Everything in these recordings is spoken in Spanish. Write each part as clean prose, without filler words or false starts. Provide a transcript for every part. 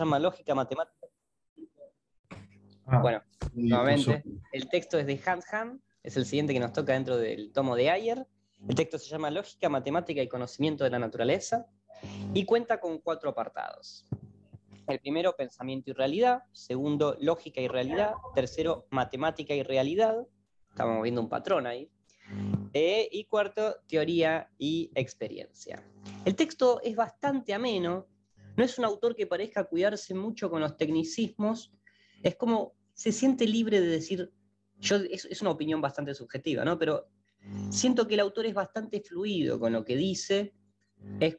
llama Lógica Matemática. Ah, Bueno, nuevamente, el texto es de Hans Hahn, es el siguiente que nos toca dentro del tomo de Ayer. El texto se llama Lógica, Matemática y Conocimiento de la Naturaleza y cuenta con 4 apartados. El primero, pensamiento y realidad. Segundo, lógica y realidad. Tercero, matemática y realidad. Estamos viendo un patrón ahí. Y cuarto, teoría y experiencia. El texto es bastante ameno. No es un autor que parezca cuidarse mucho con los tecnicismos. Es como se siente libre de decir, es una opinión bastante subjetiva, ¿no? Pero siento que el autor es bastante fluido con lo que dice, es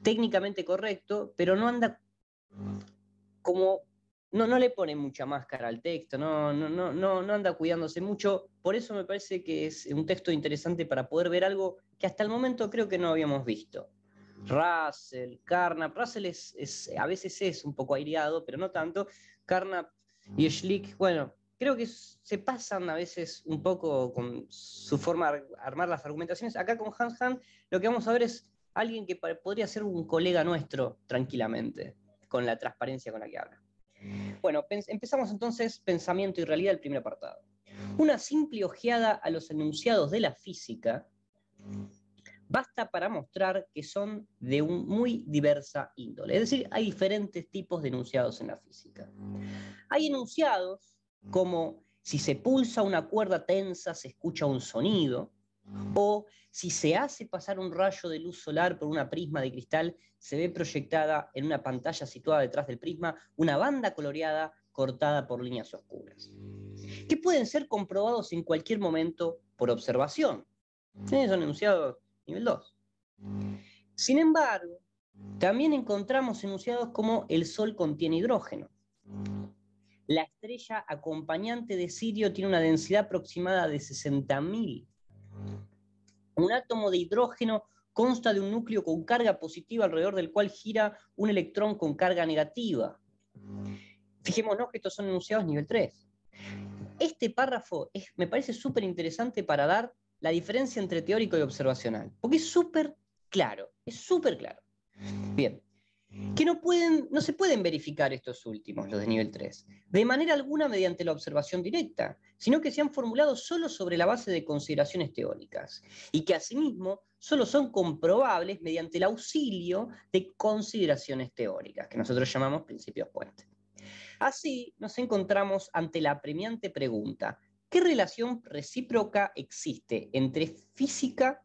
técnicamente correcto, pero no anda como, no le pone mucha máscara al texto, no anda cuidándose mucho. Por eso me parece que es un texto interesante para poder ver algo que hasta el momento creo que no habíamos visto. Russell, Carnap, Russell a veces es un poco aireado, pero no tanto. Carnap y Schlick, bueno, creo que se pasan a veces un poco con su forma de armar las argumentaciones. Acá con Hans Hahn lo que vamos a ver es alguien que podría ser un colega nuestro tranquilamente, con la transparencia con la que habla. Bueno, empezamos entonces pensamiento y realidad, el primer apartado. Una simple ojeada a los enunciados de la física basta para mostrar que son de un muy diversa índole. Es decir, hay diferentes tipos de enunciados en la física. Hay enunciados como si se pulsa una cuerda tensa se escucha un sonido, o si se hace pasar un rayo de luz solar por una prisma de cristal, se ve proyectada en una pantalla situada detrás del prisma una banda coloreada cortada por líneas oscuras, que pueden ser comprobados en cualquier momento por observación. Son enunciados nivel 2. Sin embargo, también encontramos enunciados como el Sol contiene hidrógeno. La estrella acompañante de Sirio tiene una densidad aproximada de 60.000. Un átomo de hidrógeno consta de un núcleo con carga positiva alrededor del cual gira un electrón con carga negativa. Fijémonos que estos son enunciados nivel 3. Este párrafo me parece súper interesante para dar la diferencia entre teórico y observacional, porque es súper claro, es súper claro. Bien, que no se pueden verificar estos últimos, los de nivel 3, de manera alguna mediante la observación directa, sino que se han formulado solo sobre la base de consideraciones teóricas, y que asimismo solo son comprobables mediante el auxilio de consideraciones teóricas, que nosotros llamamos principios puentes. Así nos encontramos ante la apremiante pregunta: ¿qué relación recíproca existe en física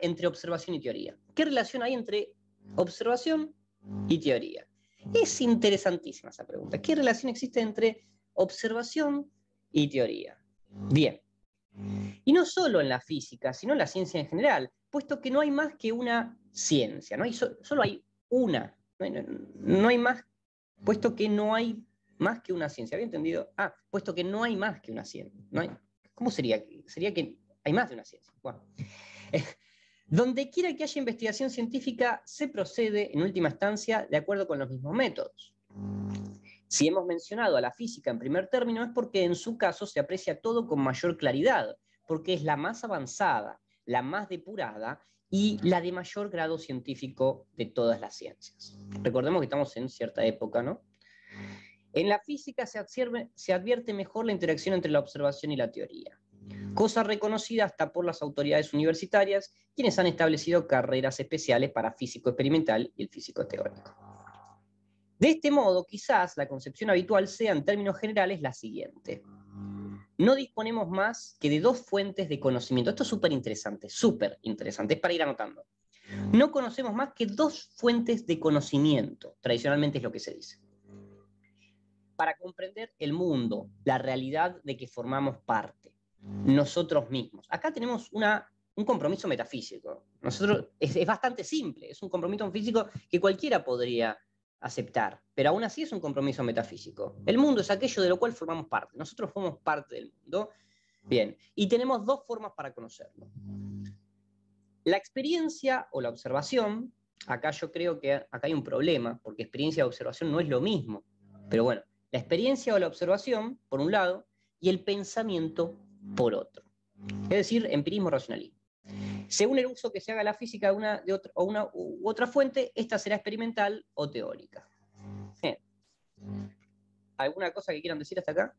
entre observación y teoría? ¿Qué relación hay entre observación y teoría? Es interesantísima esa pregunta. ¿Qué relación existe entre observación y teoría? Bien. Y no solo en la física, sino en la ciencia en general, puesto que no hay más que una ciencia, solo hay una, no hay más, puesto que no hay más que una ciencia. ¿Había entendido? Puesto que no hay más que una ciencia. ¿Cómo sería? Sería que hay más de una ciencia. Bueno. Donde quiera que haya investigación científica, se procede, en última instancia, de acuerdo con los mismos métodos. Si hemos mencionado a la física en primer término, es porque en su caso se aprecia todo con mayor claridad, porque es la más avanzada, la más depurada y la de mayor grado científico de todas las ciencias. Recordemos que estamos en cierta época, ¿no? En la física se advierte mejor la interacción entre la observación y la teoría, cosa reconocida hasta por las autoridades universitarias, quienes han establecido carreras especiales para físico experimental y el físico teórico. De este modo, quizás la concepción habitual sea, en términos generales, la siguiente: no disponemos más que de 2 fuentes de conocimiento. Esto es súper interesante, es para ir anotando. No conocemos más que 2 fuentes de conocimiento, tradicionalmente es lo que se dice, para comprender el mundo, la realidad de que formamos parte, nosotros mismos. Acá tenemos un compromiso metafísico. Es bastante simple, es un compromiso físico que cualquiera podría aceptar, pero aún así es un compromiso metafísico. El mundo es aquello de lo cual formamos parte, nosotros formamos parte del mundo. Bien, y tenemos 2 formas para conocerlo. La experiencia o la observación, acá yo creo que acá hay un problema, porque experiencia y observación no es lo mismo, pero bueno, la experiencia o la observación, por un lado, y el pensamiento, por otro. Es decir, empirismo, racionalismo. Según el uso que se haga la física de una u otra fuente, esta será experimental o teórica. Bien. ¿Alguna cosa que quieran decir hasta acá?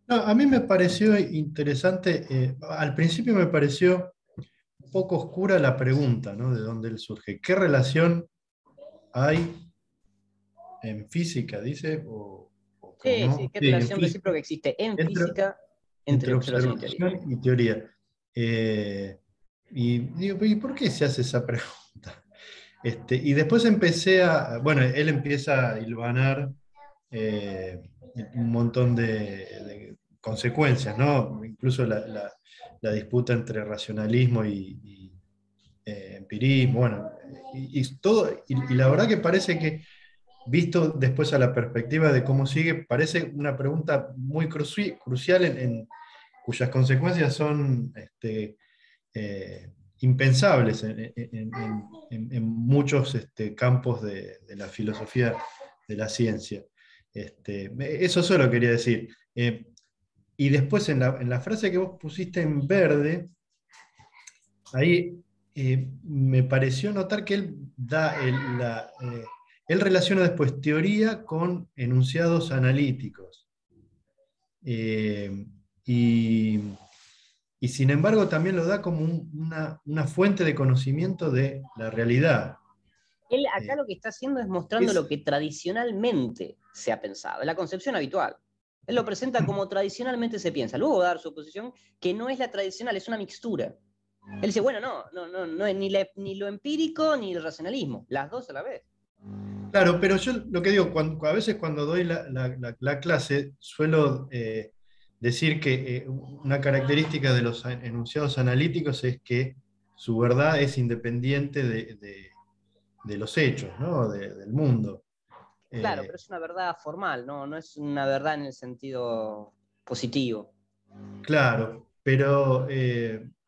No, a mí me pareció interesante, al principio me pareció un poco oscura la pregunta, ¿no? De dónde él surge. ¿Qué relación hay en física, dice? O Sí, sí, no. ¿qué Sí, en relación física, recíproca existe en entre, física entre entre observación y teoría? observación y teoría. Y digo, ¿y por qué se hace esa pregunta? Y después bueno, él empieza a hilvanar eh, un montón de consecuencias, ¿no? Incluso la disputa entre racionalismo y empirismo, bueno, todo, y la verdad que parece que, visto después a la perspectiva de cómo sigue, parece una pregunta muy crucial cuyas consecuencias son impensables en muchos campos de la filosofía de la ciencia. Eso solo quería decir. Y después en la frase que vos pusiste en verde, ahí me pareció notar que él él relaciona después teoría con enunciados analíticos. Eh, y, y sin embargo también lo da como una fuente de conocimiento de la realidad. Él acá Eh, lo que está haciendo es mostrando es, lo que tradicionalmente se ha pensado, es la concepción habitual. Él lo presenta como tradicionalmente se piensa. Luego va a dar su posición que no es la tradicional, es una mixtura. Él dice, bueno, no es ni lo empírico ni el racionalismo, las dos a la vez. claro, pero yo lo que digo, a veces cuando doy la clase, suelo decir que una característica de los enunciados analíticos es que su verdad es independiente de los hechos, ¿no? Del mundo. Claro, Eh, pero es una verdad formal, no es una verdad en el sentido positivo. claro, pero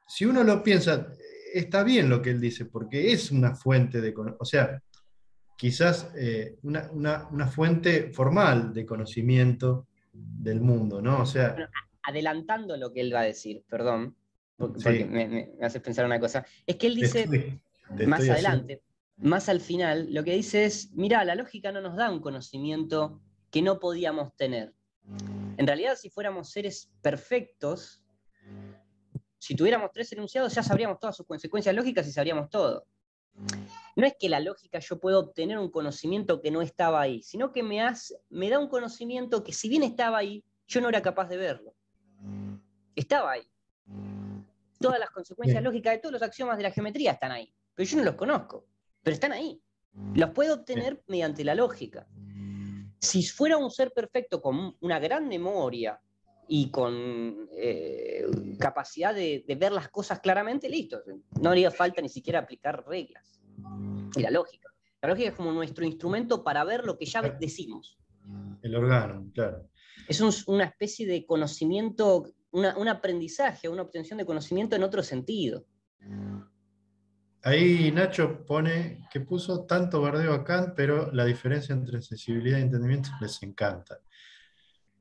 si uno lo piensa, está bien lo que él dice, porque es una fuente o sea, quizás una fuente formal de conocimiento del mundo, ¿no? O sea, Bueno, adelantando lo que él va a decir, perdón, porque sí, me hace pensar una cosa, es que él te dice estoy, te más estoy haciendo. adelante, más al final, lo que dice es, mira, la lógica no nos da un conocimiento que no podíamos tener. En realidad, si fuéramos seres perfectos, si tuviéramos tres enunciados, ya sabríamos todas sus consecuencias lógicas y sabríamos todo. No es que la lógica yo pueda obtener un conocimiento que no estaba ahí, sino que me da un conocimiento que si bien estaba ahí, yo no era capaz de verlo. Estaba ahí. Todas las consecuencias Bien, lógicas de todos los axiomas de la geometría están ahí, pero yo no los conozco, pero están ahí. Los puedo bien. obtener mediante la lógica. Si fuera un ser perfecto con una gran memoria y con capacidad de ver las cosas claramente, listo. No haría falta ni siquiera aplicar reglas. Y la lógica. La lógica es como nuestro instrumento para ver lo que ya decimos. El órgano, claro. Es una especie de conocimiento, un aprendizaje, una obtención de conocimiento en otro sentido. Ahí Nacho pone que puso tanto bardeo a Kant, pero la diferencia entre sensibilidad y entendimiento les encanta.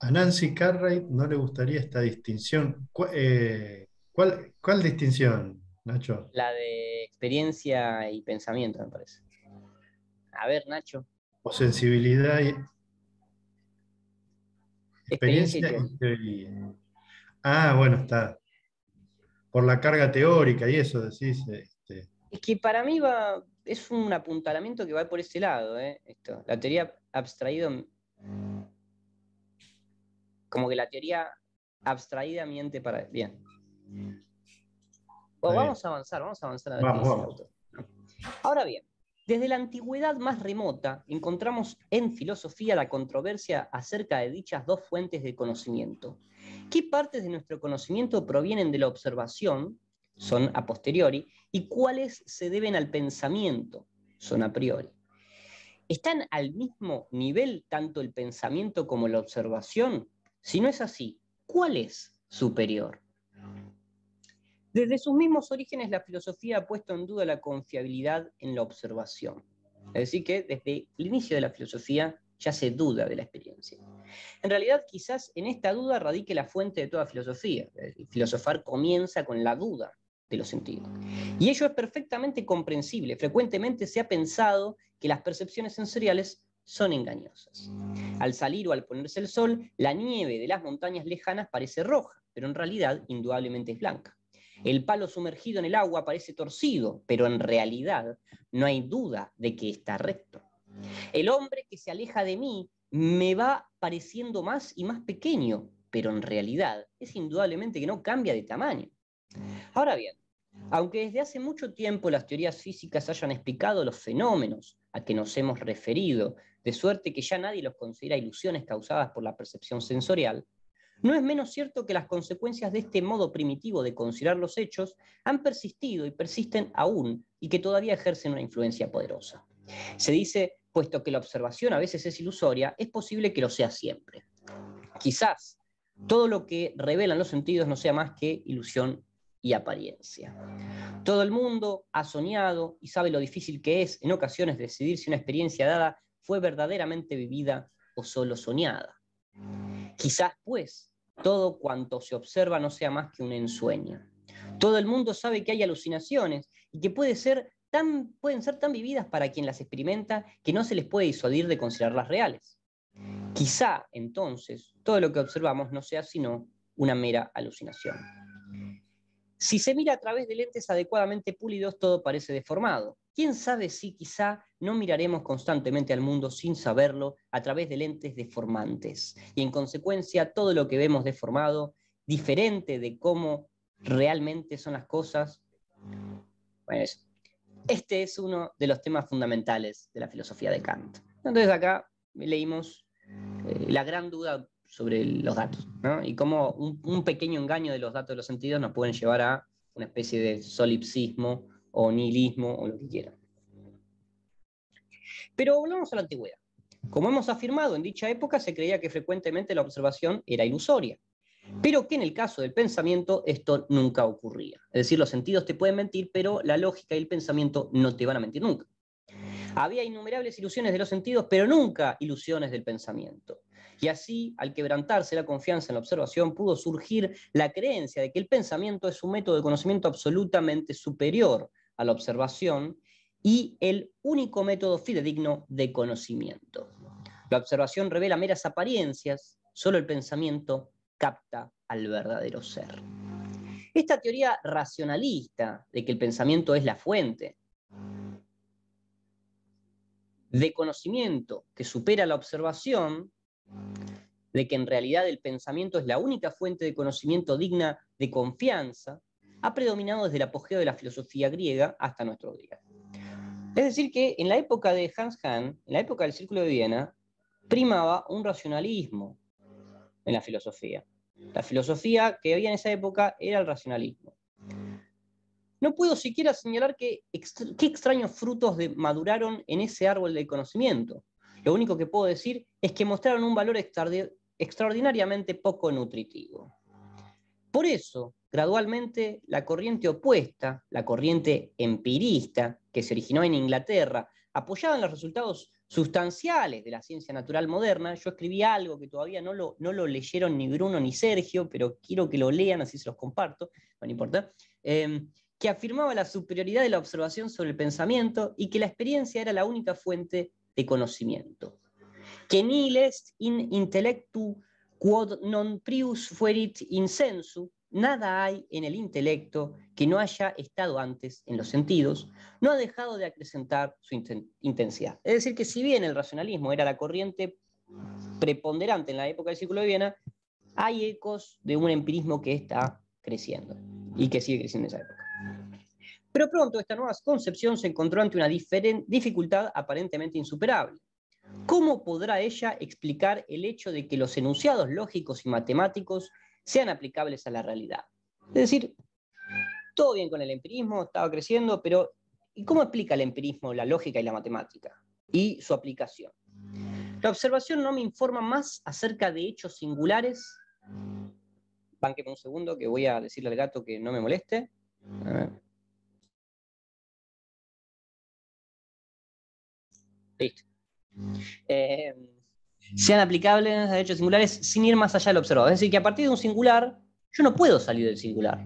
A Nancy Cartwright no le gustaría esta distinción. ¿Cuál distinción, Nacho? La de experiencia y pensamiento, me parece. A ver, Nacho. O sensibilidad y Experiencia y experiencia y teoría. teoría. Ah, bueno, está. Por la carga teórica y eso decís. Es que para mí es un apuntalamiento que va por ese lado, ¿eh? Esto. La teoría abstraída, como que la teoría abstraída miente para. Bien. Está bien. Vamos a avanzar a ver qué Vamos, dice el vamos. autor. Ahora bien, desde la antigüedad más remota encontramos en filosofía la controversia acerca de dichas dos fuentes de conocimiento. ¿Qué partes de nuestro conocimiento provienen de la observación, son a posteriori, y cuáles se deben al pensamiento, son a priori? ¿Están al mismo nivel tanto el pensamiento como la observación? Si no es así, ¿cuál es superior? Desde sus mismos orígenes, la filosofía ha puesto en duda la confiabilidad en la observación. Es decir, que desde el inicio de la filosofía ya se duda de la experiencia. En realidad, quizás en esta duda radique la fuente de toda filosofía. El filosofar comienza con la duda de los sentidos. Y ello es perfectamente comprensible. Frecuentemente se ha pensado que las percepciones sensoriales son engañosas. Al salir o al ponerse el sol, la nieve de las montañas lejanas parece roja, pero en realidad indudablemente es blanca. El palo sumergido en el agua parece torcido, pero en realidad no hay duda de que está recto. El hombre que se aleja de mí me va pareciendo más y más pequeño, pero en realidad es indudablemente que no cambia de tamaño. Ahora bien, aunque desde hace mucho tiempo las teorías físicas hayan explicado los fenómenos a que nos hemos referido, de suerte que ya nadie los considera ilusiones causadas por la percepción sensorial, no es menos cierto que las consecuencias de este modo primitivo de considerar los hechos han persistido y persisten aún, y que todavía ejercen una influencia poderosa. Se dice, puesto que la observación a veces es ilusoria, es posible que lo sea siempre. Quizás todo lo que revelan los sentidos no sea más que ilusión y apariencia. Todo el mundo ha soñado y sabe lo difícil que es en ocasiones decidir si una experiencia dada fue verdaderamente vivida o solo soñada. Quizás, pues, todo cuanto se observa no sea más que un ensueño. Todo el mundo sabe que hay alucinaciones y que pueden ser tan vividas para quien las experimenta que no se les puede disuadir de considerarlas reales. Quizá, entonces, todo lo que observamos no sea sino una mera alucinación. Si se mira a través de lentes adecuadamente pulidos, todo parece deformado. ¿Quién sabe si quizá no miraremos constantemente al mundo sin saberlo a través de lentes deformantes? Y en consecuencia, todo lo que vemos deformado, diferente de cómo realmente son las cosas. Bueno, este es uno de los temas fundamentales de la filosofía de Kant. Entonces acá leímos la gran duda sobre los datos, ¿no? Y cómo un pequeño engaño de los datos de los sentidos nos pueden llevar a una especie de solipsismo o nihilismo o lo que quieran. Pero volvamos a la antigüedad. Como hemos afirmado, en dicha época se creía que frecuentemente la observación era ilusoria, pero que en el caso del pensamiento esto nunca ocurría. Es decir, los sentidos te pueden mentir, pero la lógica y el pensamiento no te van a mentir nunca. Había innumerables ilusiones de los sentidos, pero nunca ilusiones del pensamiento. Y así, al quebrantarse la confianza en la observación, pudo surgir la creencia de que el pensamiento es un método de conocimiento absolutamente superior a la observación y el único método fidedigno de conocimiento. La observación revela meras apariencias, solo el pensamiento capta al verdadero ser. Esta teoría racionalista de que el pensamiento es la fuente de conocimiento que supera la observación, de que en realidad el pensamiento es la única fuente de conocimiento digna de confianza, ha predominado desde el apogeo de la filosofía griega hasta nuestros días. Es decir, que en la época de Hans Hahn, en la época del Círculo de Viena, primaba un racionalismo en la filosofía. La filosofía que había en esa época era el racionalismo. No puedo siquiera señalar qué extraños frutos maduraron en ese árbol del conocimiento. Lo único que puedo decir es que mostraron un valor extraordinariamente poco nutritivo. Por eso, gradualmente, la corriente opuesta, la corriente empirista, que se originó en Inglaterra, apoyada en los resultados sustanciales de la ciencia natural moderna. Yo escribí algo que todavía no lo leyeron ni Bruno ni Sergio, pero quiero que lo lean, así se los comparto, no importa, que afirmaba la superioridad de la observación sobre el pensamiento y que la experiencia era la única fuente de conocimiento. Que nihil est in intellectu quod non prius fuerit in sensu, nada hay en el intelecto que no haya estado antes en los sentidos, no ha dejado de acrecentar su intensidad. Es decir, que si bien el racionalismo era la corriente preponderante en la época del Círculo de Viena, hay ecos de un empirismo que está creciendo y que sigue creciendo en esa época. Pero pronto esta nueva concepción se encontró ante una dificultad aparentemente insuperable. ¿Cómo podrá ella explicar el hecho de que los enunciados lógicos y matemáticos sean aplicables a la realidad? Es decir, todo bien con el empirismo, estaba creciendo, pero ¿y cómo explica el empirismo la lógica y la matemática? Y su aplicación. La observación no me informa más acerca de hechos singulares. Bánqueme un segundo que voy a decirle al gato que no me moleste. A ver. Listo. Sean aplicables a hechos singulares sin ir más allá del observado. Es decir, que a partir de un singular, yo no puedo salir del singular.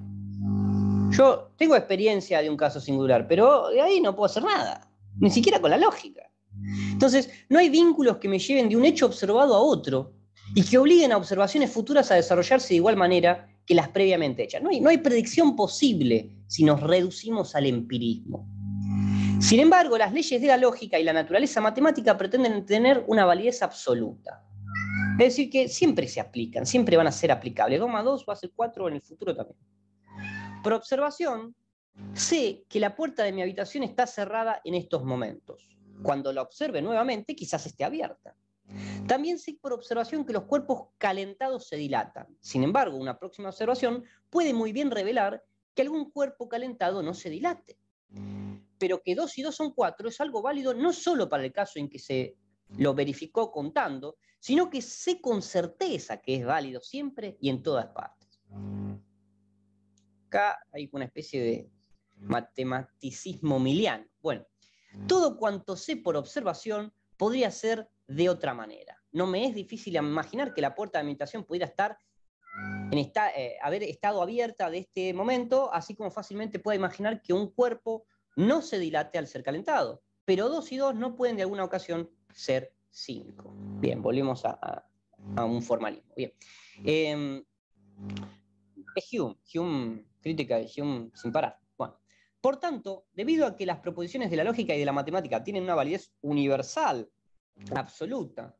Yo tengo experiencia de un caso singular, pero de ahí no puedo hacer nada. Ni siquiera con la lógica. Entonces, no hay vínculos que me lleven de un hecho observado a otro y que obliguen a observaciones futuras a desarrollarse de igual manera que las previamente hechas. No hay predicción posible si nos reducimos al empirismo. Sin embargo, las leyes de la lógica y la naturaleza matemática pretenden tener una validez absoluta. Es decir, que siempre se aplican, siempre van a ser aplicables. 2 más 2 va a ser 4 en el futuro también. Por observación, sé que la puerta de mi habitación está cerrada en estos momentos. Cuando la observe nuevamente, quizás esté abierta. También sé por observación que los cuerpos calentados se dilatan. Sin embargo, una próxima observación puede muy bien revelar que algún cuerpo calentado no se dilate. Pero que 2 y 2 son 4 es algo válido no solo para el caso en que se lo verificó contando, sino que sé con certeza que es válido siempre y en todas partes. Acá hay una especie de matematicismo miliano. Bueno, todo cuanto sé por observación podría ser de otra manera. No me es difícil imaginar que la puerta de mi habitación pudiera haber estado abierta de este momento, así como fácilmente puedo imaginar que un cuerpo no se dilate al ser calentado. Pero 2 y 2 no pueden de alguna ocasión ser 5. Bien, volvemos a un formalismo. Bien. Es Hume, crítica de Hume sin parar. Bueno, por tanto, debido a que las proposiciones de la lógica y de la matemática tienen una validez universal, absoluta,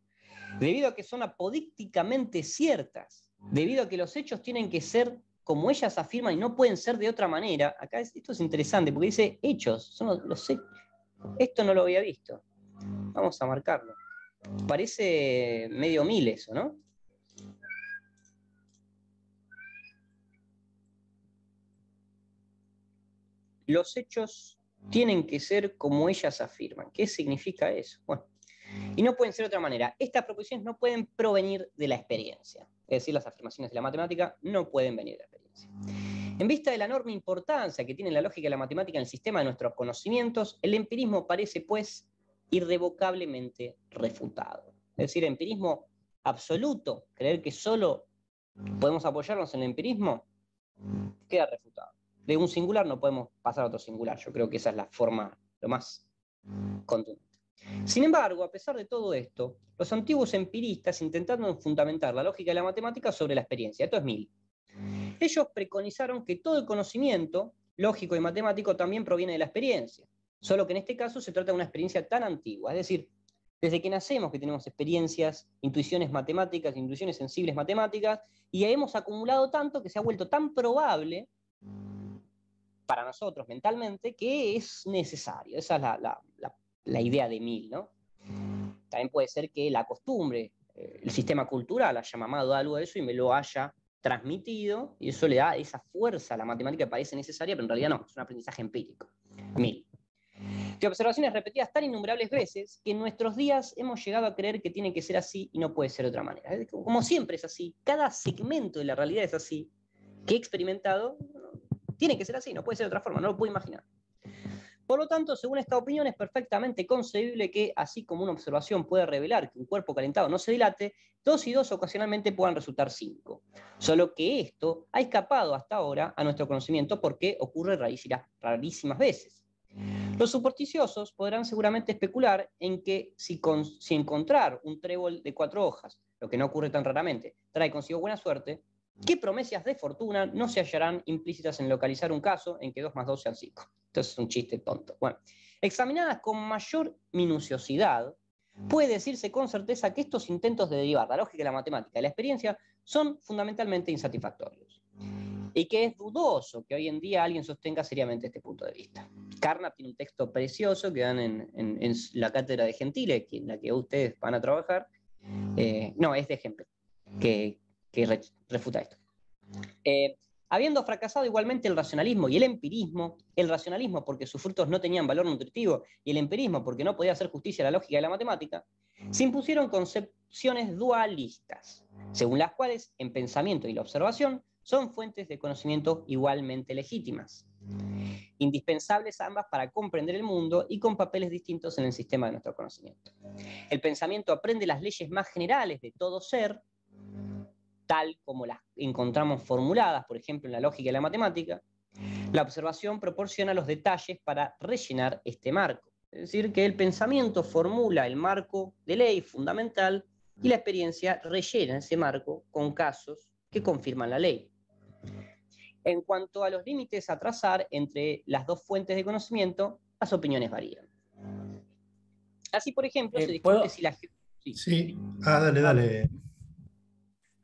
debido a que son apodícticamente ciertas, debido a que los hechos tienen que ser como ellas afirman y no pueden ser de otra manera, acá esto es interesante porque dice hechos, son los hechos. Esto no lo había visto. Vamos a marcarlo. Parece medio mil eso, ¿no? Los hechos tienen que ser como ellas afirman. ¿Qué significa eso? Bueno, y no pueden ser de otra manera. Estas proposiciones no pueden provenir de la experiencia. Es decir, las afirmaciones de la matemática no pueden venir de la experiencia. En vista de la enorme importancia que tiene la lógica y la matemática en el sistema de nuestros conocimientos, el empirismo parece, pues, irrevocablemente refutado. Es decir, empirismo absoluto, creer que solo podemos apoyarnos en el empirismo, queda refutado. De un singular no podemos pasar a otro singular. Yo creo que esa es la forma lo más contundente. Sin embargo, a pesar de todo esto, los antiguos empiristas intentaron fundamentar la lógica y la matemática sobre la experiencia. Esto es Mill. Ellos preconizaron que todo el conocimiento lógico y matemático también proviene de la experiencia, solo que en este caso se trata de una experiencia tan antigua, es decir, desde que nacemos que tenemos experiencias, intuiciones matemáticas, intuiciones sensibles matemáticas, y hemos acumulado tanto que se ha vuelto tan probable para nosotros mentalmente que es necesario. Esa es la idea de Mill, ¿no? También puede ser que la costumbre, el sistema cultural haya mamado algo de eso y me lo haya transmitido, y eso le da esa fuerza a la matemática que parece necesaria, pero en realidad no, es un aprendizaje empírico. Mill. De observaciones repetidas tan innumerables veces que en nuestros días hemos llegado a creer que tiene que ser así y no puede ser de otra manera. Como siempre es así, cada segmento de la realidad es así, que he experimentado, tiene que ser así, no puede ser de otra forma, no lo puedo imaginar. Por lo tanto, según esta opinión, es perfectamente concebible que, así como una observación puede revelar que un cuerpo calentado no se dilate, 2 y 2 ocasionalmente puedan resultar 5. Solo que esto ha escapado hasta ahora a nuestro conocimiento porque ocurre rarísimas veces. Los supersticiosos podrán seguramente especular en que si encontrar un trébol de 4 hojas, lo que no ocurre tan raramente, trae consigo buena suerte, ¿qué promesas de fortuna no se hallarán implícitas en localizar un caso en que 2 más 2 sean 5? Entonces es un chiste tonto. Bueno, examinadas con mayor minuciosidad, puede decirse con certeza que estos intentos de derivar la lógica y la matemática de la experiencia son fundamentalmente insatisfactorios. Y que es dudoso que hoy en día alguien sostenga seriamente este punto de vista. Carnap tiene un texto precioso que dan en la cátedra de Gentile, en la que ustedes van a trabajar. No, es de Hempel, que refuta esto. Habiendo fracasado igualmente el racionalismo y el racionalismo porque sus frutos no tenían valor nutritivo y el empirismo porque no podía hacer justicia a la lógica y la matemática, se impusieron concepciones dualistas, según las cuales el pensamiento y la observación son fuentes de conocimiento igualmente legítimas, indispensables ambas para comprender el mundo y con papeles distintos en el sistema de nuestro conocimiento. El pensamiento aprende las leyes más generales de todo ser, tal como las encontramos formuladas, por ejemplo, en la lógica y la matemática. La observación proporciona los detalles para rellenar este marco. Es decir, que el pensamiento formula el marco de ley fundamental y la experiencia rellena ese marco con casos que confirman la ley. En cuanto a los límites a trazar entre las dos fuentes de conocimiento, las opiniones varían. Así, por ejemplo, se discute si la... Sí, dale, dale.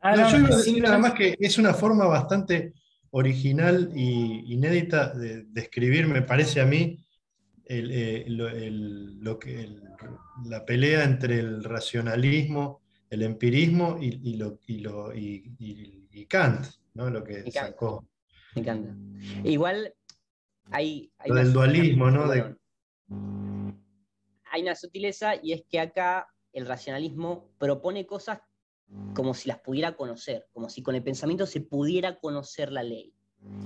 No, yo iba a decir simplemente... nada más que es una forma bastante original e inédita de escribir, me parece a mí, la pelea entre el racionalismo, el empirismo y Kant, ¿no? Lo que sacó. Me encanta. Igual hay lo del dualismo, ¿no? Bueno, hay una sutileza, y es que acá el racionalismo propone cosas como si las pudiera conocer, como si con el pensamiento se pudiera conocer la ley.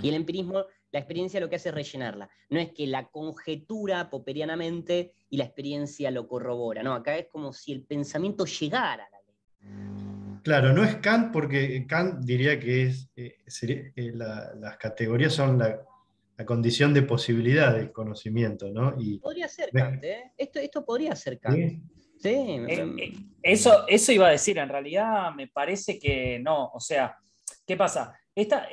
Y el empirismo, la experiencia lo que hace es rellenarla. No es que la conjetura popperianamente y la experiencia lo corrobora. No, acá es como si el pensamiento llegara a la ley. Claro, no es Kant, porque Kant diría que las categorías son la condición de posibilidad del conocimiento, ¿no? Podría ser Kant, ¿eh? Esto podría ser Kant. ¿Sí? Sí. Eso iba a decir, en realidad me parece que no. O sea, ¿qué pasa? Esta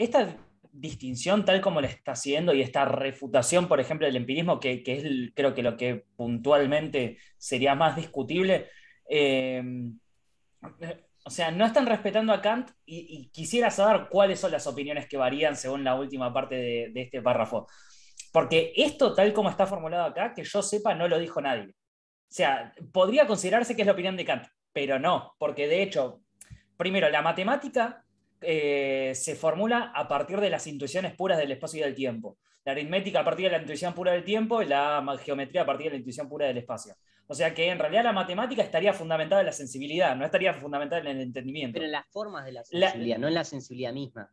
distinción, tal como la está haciendo, y esta refutación, por ejemplo, del empirismo, que es creo que lo que puntualmente sería más discutible, o sea, no están respetando a Kant, y quisiera saber cuáles son las opiniones que varían según la última parte de este párrafo. Porque esto, tal como está formulado acá, que yo sepa, no lo dijo nadie. O sea, podría considerarse que es la opinión de Kant, pero no, porque de hecho, primero, la matemática se formula a partir de las intuiciones puras del espacio y del tiempo. La aritmética a partir de la intuición pura del tiempo, y la geometría a partir de la intuición pura del espacio. O sea que en realidad la matemática estaría fundamentada en la sensibilidad, no estaría fundamentada en el entendimiento. Pero en las formas de la sensibilidad, no en la sensibilidad misma.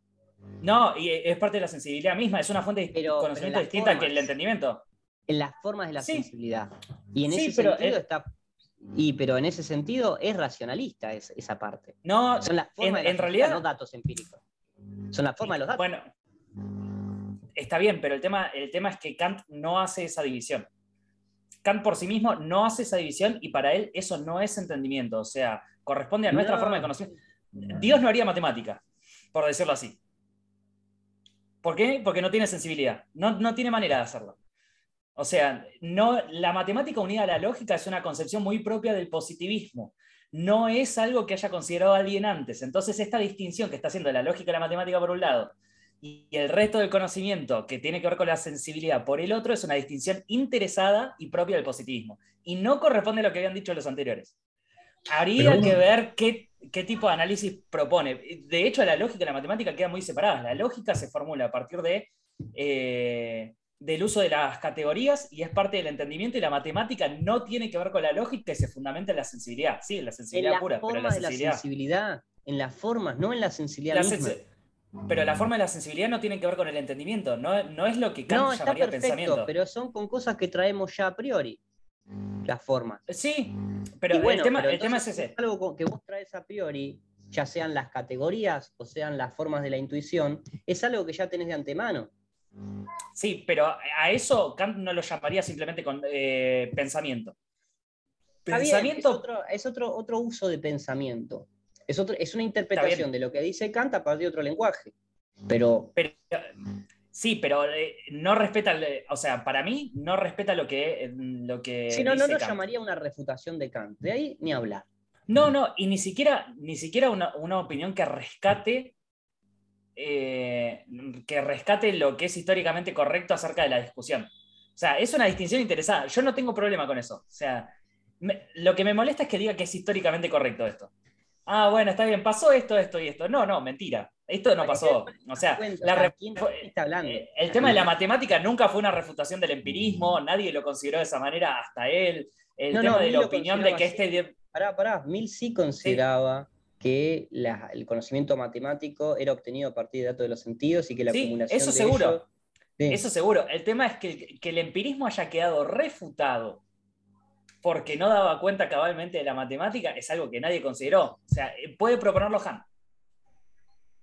No, y es parte de la sensibilidad misma, es una fuente de conocimiento distinta que el entendimiento. En las formas de la sensibilidad. Y en ese sentido está... pero en ese sentido es racionalista esa parte. No, son las formas en realidad, no datos empíricos. Son las formas de los datos. Bueno, está bien, pero el tema es que Kant no hace esa división. Kant por sí mismo no hace esa división, y para él eso no es entendimiento. O sea, corresponde a nuestra forma de conocimiento. Dios no haría matemática, por decirlo así. ¿Por qué? Porque no tiene sensibilidad. No tiene manera de hacerlo. O sea, la matemática unida a la lógica es una concepción muy propia del positivismo. No es algo que haya considerado alguien antes. Entonces, esta distinción que está haciendo la lógica y la matemática por un lado, y el resto del conocimiento que tiene que ver con la sensibilidad por el otro, es una distinción interesada y propia del positivismo. Y no corresponde a lo que habían dicho los anteriores. Habría que ver qué tipo de análisis propone. De hecho, la lógica y la matemática quedan muy separadas. La lógica se formula a partir del uso de las categorías, y es parte del entendimiento, y la matemática no tiene que ver con la lógica y se fundamenta en la sensibilidad. Sí, en la sensibilidad pura, pero la sensibilidad, en las formas, no en la sensibilidad misma. Pero la forma de la sensibilidad no tiene que ver con el entendimiento, no es lo que Kant llamaría pensamiento. Pero son con cosas que traemos ya a priori, las formas. Sí, pero bueno, el tema es ese. Es algo que vos traes a priori, ya sean las categorías o sean las formas de la intuición, es algo que ya tenés de antemano. Sí, pero a eso Kant no lo llamaría simplemente con pensamiento. Pensamiento bien, es otro uso de pensamiento. Es una interpretación de lo que dice Kant a partir de otro lenguaje. Sí, pero no respeta, o sea, para mí no respeta lo que sí, no lo llamaría una refutación de Kant. De ahí ni hablar. No, y ni siquiera una opinión que rescate lo que es históricamente correcto acerca de la discusión. O sea, es una distinción interesada. Yo no tengo problema con eso. O sea, lo que me molesta es que diga que es históricamente correcto esto. Ah, bueno, está bien, pasó esto y esto. No, mentira. Esto no pasó. O sea, está hablando? El tema de la matemática nunca fue una refutación del empirismo, nadie lo consideró de esa manera, hasta él. El tema de la opinión de que Mill sí consideraba que el conocimiento matemático era obtenido a partir de datos de los sentidos, y que la acumulación eso de seguro. ellos... Eso seguro. El tema es que el empirismo haya quedado refutado porque no daba cuenta cabalmente de la matemática es algo que nadie consideró. O sea, puede proponerlo Hahn,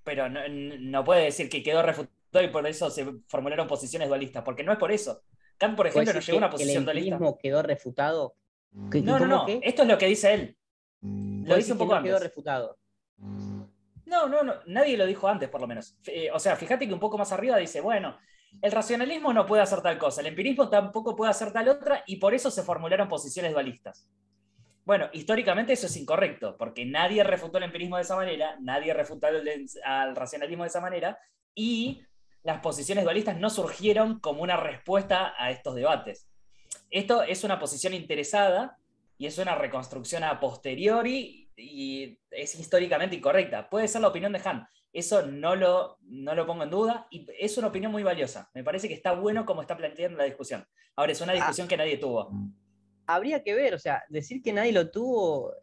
pero no puede decir que quedó refutado y por eso se formularon posiciones dualistas, porque no es por eso. Kant, por ejemplo, no llegó a una que el posición dualista. empirismo quedó refutado. No. ¿Qué? Esto es lo que dice él. Lo dice un poco no quedó antes. refutado. No, nadie lo dijo antes, por lo menos. O sea, fíjate que un poco más arriba dice, bueno, el racionalismo no puede hacer tal cosa, el empirismo tampoco puede hacer tal otra, y por eso se formularon posiciones dualistas. Bueno, históricamente eso es incorrecto, porque nadie refutó el empirismo de esa manera, nadie refutó al racionalismo de esa manera, y las posiciones dualistas no surgieron como una respuesta a estos debates. Esto es una posición interesada y es una reconstrucción a posteriori y es históricamente incorrecta. Puede ser la opinión de Hahn, eso no lo pongo en duda y es una opinión muy valiosa. Me parece que está bueno como está planteando la discusión. Ahora, es una discusión que nadie tuvo. Habría que ver, o sea, decir que nadie lo tuvo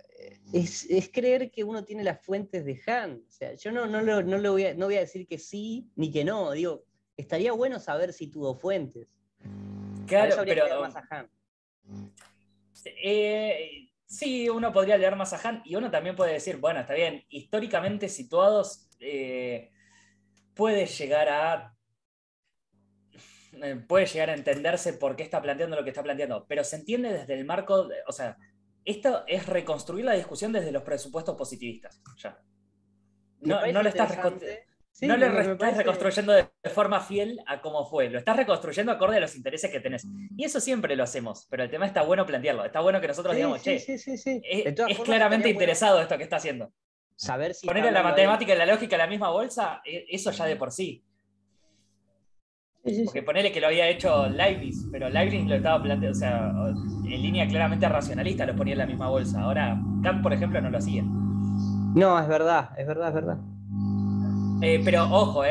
es creer que uno tiene las fuentes de Hahn. O sea, yo no voy a decir que sí ni que no. Digo, estaría bueno saber si tuvo fuentes. Claro, Para eso habría que leer más a Hahn. Sí, uno podría leer más a Hahn y uno también puede decir, bueno, está bien, históricamente situados puede llegar a entenderse por qué está planteando lo que está planteando, pero se entiende desde el marco, o sea, esto es reconstruir la discusión desde los presupuestos positivistas. Ya. No lo estás reconstruyendo de forma fiel a cómo fue, lo estás reconstruyendo acorde a los intereses que tenés. Y eso siempre lo hacemos, pero el tema está bueno plantearlo, está bueno que nosotros digamos, che, es claramente interesado esto que está haciendo. Saber si poner la matemática y la lógica en la misma bolsa, eso ya de por sí. Porque ponele que lo había hecho Leibniz, pero Leibniz lo estaba planteando, o sea, en línea claramente racionalista lo ponía en la misma bolsa. Ahora, Kant, por ejemplo, no lo hacía. No, es verdad. Pero ojo,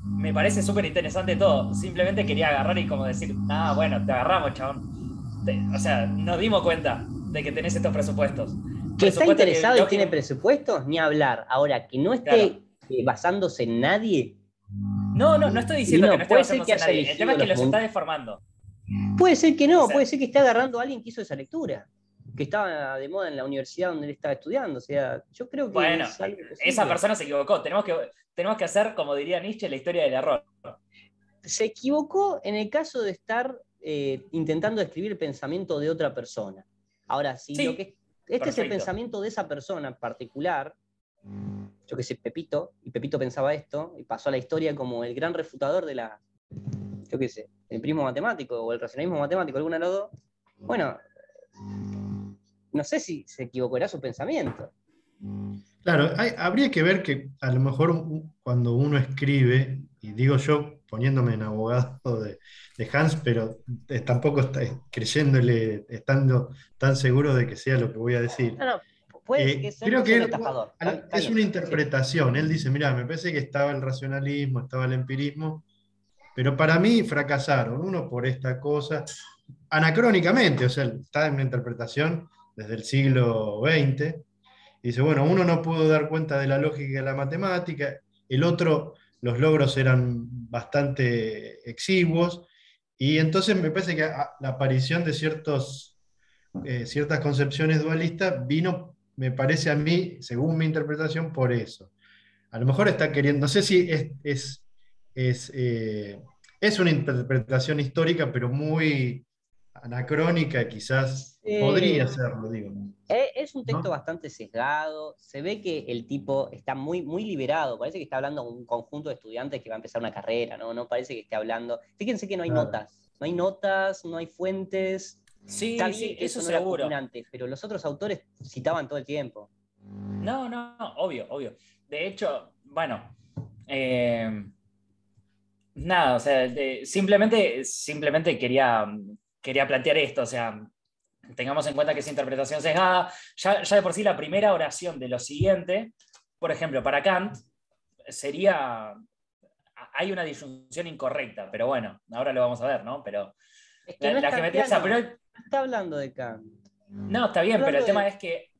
me parece súper interesante todo. Simplemente quería agarrar y como decir, bueno, te agarramos, chabón. O sea, nos dimos cuenta de que tenés estos presupuestos. Que está interesado y tiene presupuestos, ni hablar. Ahora, que no esté basándose en nadie. No estoy diciendo que no esté basándose en nadie. El tema es que los está deformando. Puede ser que no, puede ser que esté agarrando a alguien que hizo esa lectura, que estaba de moda en la universidad donde él estaba estudiando. O sea, yo creo que bueno, es algo posible. Esa persona se equivocó. Tenemos que hacer, como diría Nietzsche, la historia del error. Se equivocó en el caso de estar intentando describir el pensamiento de otra persona. Ahora, si sí, este es el pensamiento de esa persona en particular, yo que sé, Pepito, y Pepito pensaba esto, y pasó a la historia como el gran refutador de la, yo qué sé, el prismo matemático o el racionalismo matemático, alguna de los dos. Bueno, no sé si se equivocará su pensamiento. Claro, habría que ver que a lo mejor cuando uno escribe, y digo yo poniéndome en abogado de Hans, pero tampoco creyéndole, estando tan seguro de que sea lo que voy a decir. No, puede que sea creo que es bien, una interpretación. Él dice, mira, me parece que estaba el racionalismo, estaba el empirismo, pero para mí fracasaron, uno por esta cosa, anacrónicamente, o sea, está en una interpretación desde el siglo XX. Dice, bueno, uno no pudo dar cuenta de la lógica y de la matemática, el otro, los logros eran bastante exiguos, y entonces me parece que la aparición de ciertas concepciones dualistas vino, me parece a mí, según mi interpretación, por eso. A lo mejor está queriendo, no sé si es una interpretación histórica, pero muy anacrónica, quizás podría serlo, digo. Es un texto bastante sesgado, se ve que el tipo está muy, muy liberado, parece que está hablando a un conjunto de estudiantes que va a empezar una carrera, no parece que esté hablando, fíjense que no hay notas, no hay fuentes. Sí, está bien que eso no seguro. Era antes, pero los otros autores citaban todo el tiempo. No, obvio. De hecho, bueno, nada, o sea, simplemente quería plantear esto, o sea, tengamos en cuenta que es interpretación sesgada. Ya de por sí la primera oración de lo siguiente, por ejemplo, para Kant, sería, hay una disyunción incorrecta, pero bueno, ahora lo vamos a ver, ¿no? Pero es que la geometría no está hablando de Kant. No, está bien, pero el tema es que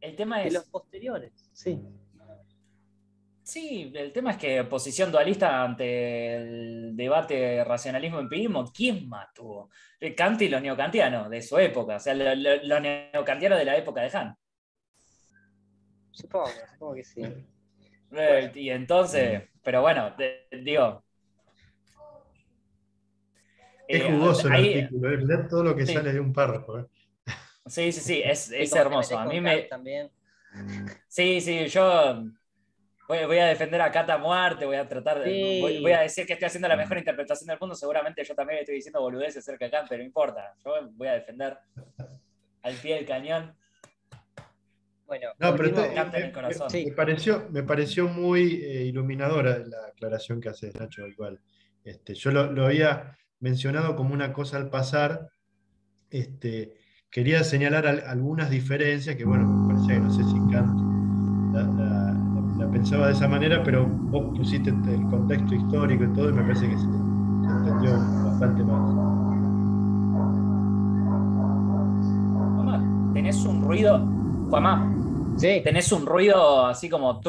de los posteriores, sí. Sí, el tema es que posición dualista ante el debate racionalismo-empirismo, ¿quién más tuvo? Kant y los neokantianos de su época, o sea, los neokantianos de la época de Hahn. Supongo que sí. Y entonces, pero bueno, digo, Es jugoso el ahí, artículo, leer todo lo que sí, sale de un párrafo. sí, es Y como te metes hermoso. A con mí Kant me. también. Sí, yo voy a defender a Kant a muerte, voy a tratar, voy a Sí. decir que estoy haciendo la mejor interpretación del mundo. Seguramente yo también estoy diciendo boludeces acerca de Kant, pero no importa. Yo voy a defender al pie del cañón. Bueno, No, pero Kant en el corazón. Sí. me pareció muy iluminadora la aclaración que haces, Nacho, igual. Yo lo había mencionado como una cosa al pasar. Quería señalar algunas diferencias que, bueno, me parecía que no sé si Kant la pensaba de esa manera, pero vos pusiste el contexto histórico y todo, y me parece que se entendió bastante más. Juanma, tenés un ruido. Juanma, Sí. tenés un ruido así como.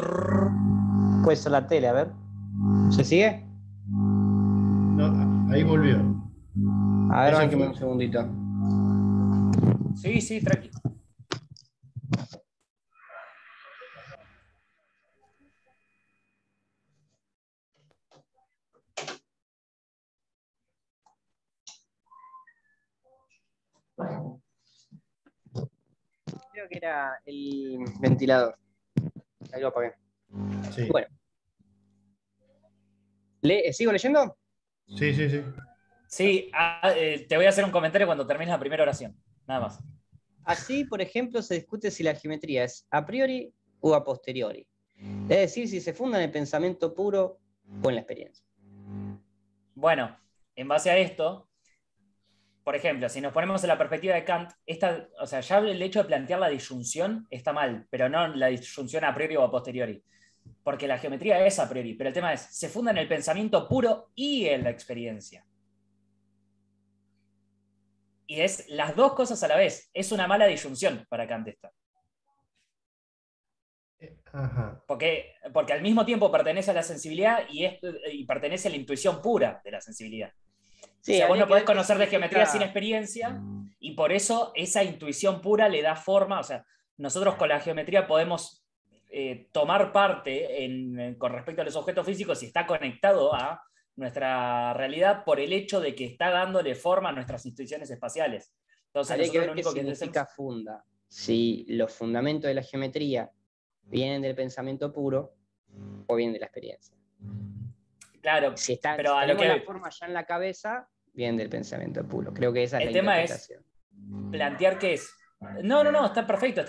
Pues la tele, a ver. ¿Se sigue? No, ahí volvió. A ver, Ahí se banqueme fue. un segundito. Sí, tranqui. Creo que era el ventilador. Ahí lo apagué. Sí, Bueno, ¿sigo leyendo? sí, sí, sí. Sí, te voy a hacer un comentario cuando termines la primera oración. Nada más. Así, por ejemplo, se discute si la geometría es a priori o a posteriori. Es decir, si se funda en el pensamiento puro o en la experiencia. Bueno, en base a esto, por ejemplo, si nos ponemos en la perspectiva de Kant, o sea, ya el hecho de plantear la disyunción está mal, pero no la disyunción a priori o a posteriori. Porque la geometría es a priori, pero el tema es, se funda en el pensamiento puro y en la experiencia. Y es las dos cosas a la vez. Es una mala disyunción para Kant esta. Ajá. Porque al mismo tiempo pertenece a la sensibilidad y pertenece a la intuición pura de la sensibilidad. O Sí, sea, vos habría no que podés ver qué conocer de geometría sin significa. experiencia y por eso esa intuición pura le da forma. O sea, nosotros con la geometría podemos tomar parte con respecto a los objetos físicos y está conectado a nuestra realidad por el hecho de que está dándole forma a nuestras instituciones espaciales. Entonces Habría que nosotros ver lo qué único que significa hacemos. funda. Si los fundamentos de la geometría vienen del pensamiento puro o vienen de la experiencia. Claro, Si pero a lo tenemos la que forma ya en la cabeza, vienen del pensamiento puro. Creo que esa es el la tema es interpretación. plantear qué es. No, está perfecto,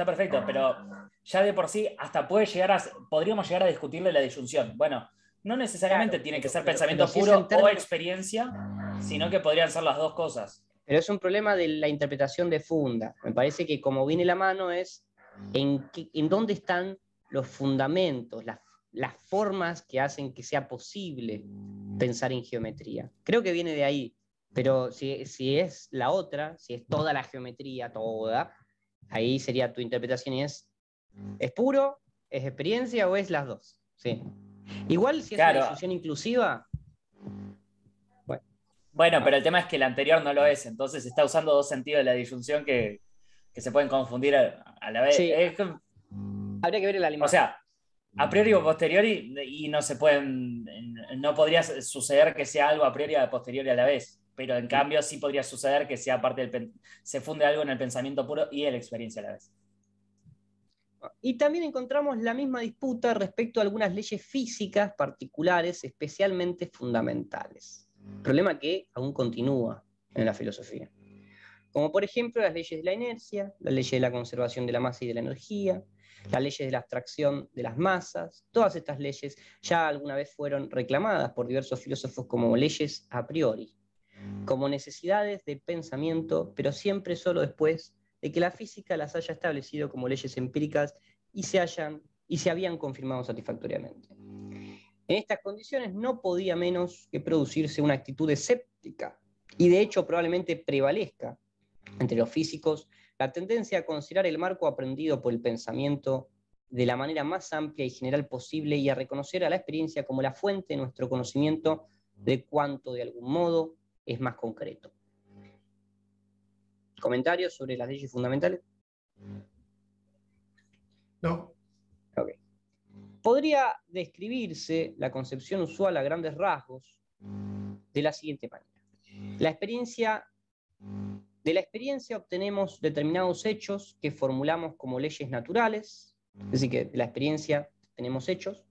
pero ya de por sí hasta podríamos llegar a discutirle la disyunción. Bueno, no necesariamente Claro, tiene que ser pero pensamiento si es en puro o términos. experiencia, sino que podrían ser las dos cosas. Pero es un problema de la interpretación de funda. Me parece que como viene la mano es en dónde están los fundamentos, las formas que hacen que sea posible pensar en geometría. Creo que viene de ahí. Pero si es la otra, si es toda la geometría, toda, ahí sería tu interpretación y ¿es puro? ¿Es experiencia o es las dos? Sí. Igual si es una Claro, disyunción inclusiva, bueno, bueno, pero no. el tema es que el anterior no lo es, entonces está usando dos sentidos de la disyunción que se pueden confundir a la vez. Sí, habría que ver el O alemán. sea, a priori o posteriori y no podría suceder que sea algo a priori y a posteriori a la vez, pero en cambio sí podría suceder que sea se funde algo en el pensamiento puro y en la experiencia a la vez. Y también encontramos la misma disputa respecto a algunas leyes físicas particulares, especialmente fundamentales. Problema que aún continúa en la filosofía. Como por ejemplo las leyes de la inercia, la ley de la conservación de la masa y de la energía, las leyes de la abstracción de las masas. Todas estas leyes ya alguna vez fueron reclamadas por diversos filósofos como leyes a priori, como necesidades de pensamiento, pero siempre solo después de que la física las haya establecido como leyes empíricas y se habían confirmado satisfactoriamente. En estas condiciones no podía menos que producirse una actitud escéptica, y de hecho probablemente prevalezca entre los físicos la tendencia a considerar el marco aprendido por el pensamiento de la manera más amplia y general posible y a reconocer a la experiencia como la fuente de nuestro conocimiento de cuanto de algún modo es más concreto. ¿Comentarios sobre las leyes fundamentales? No. Okay. Podría describirse la concepción usual a grandes rasgos de la siguiente manera. De la experiencia obtenemos determinados hechos que formulamos como leyes naturales, es decir, que de la experiencia tenemos hechos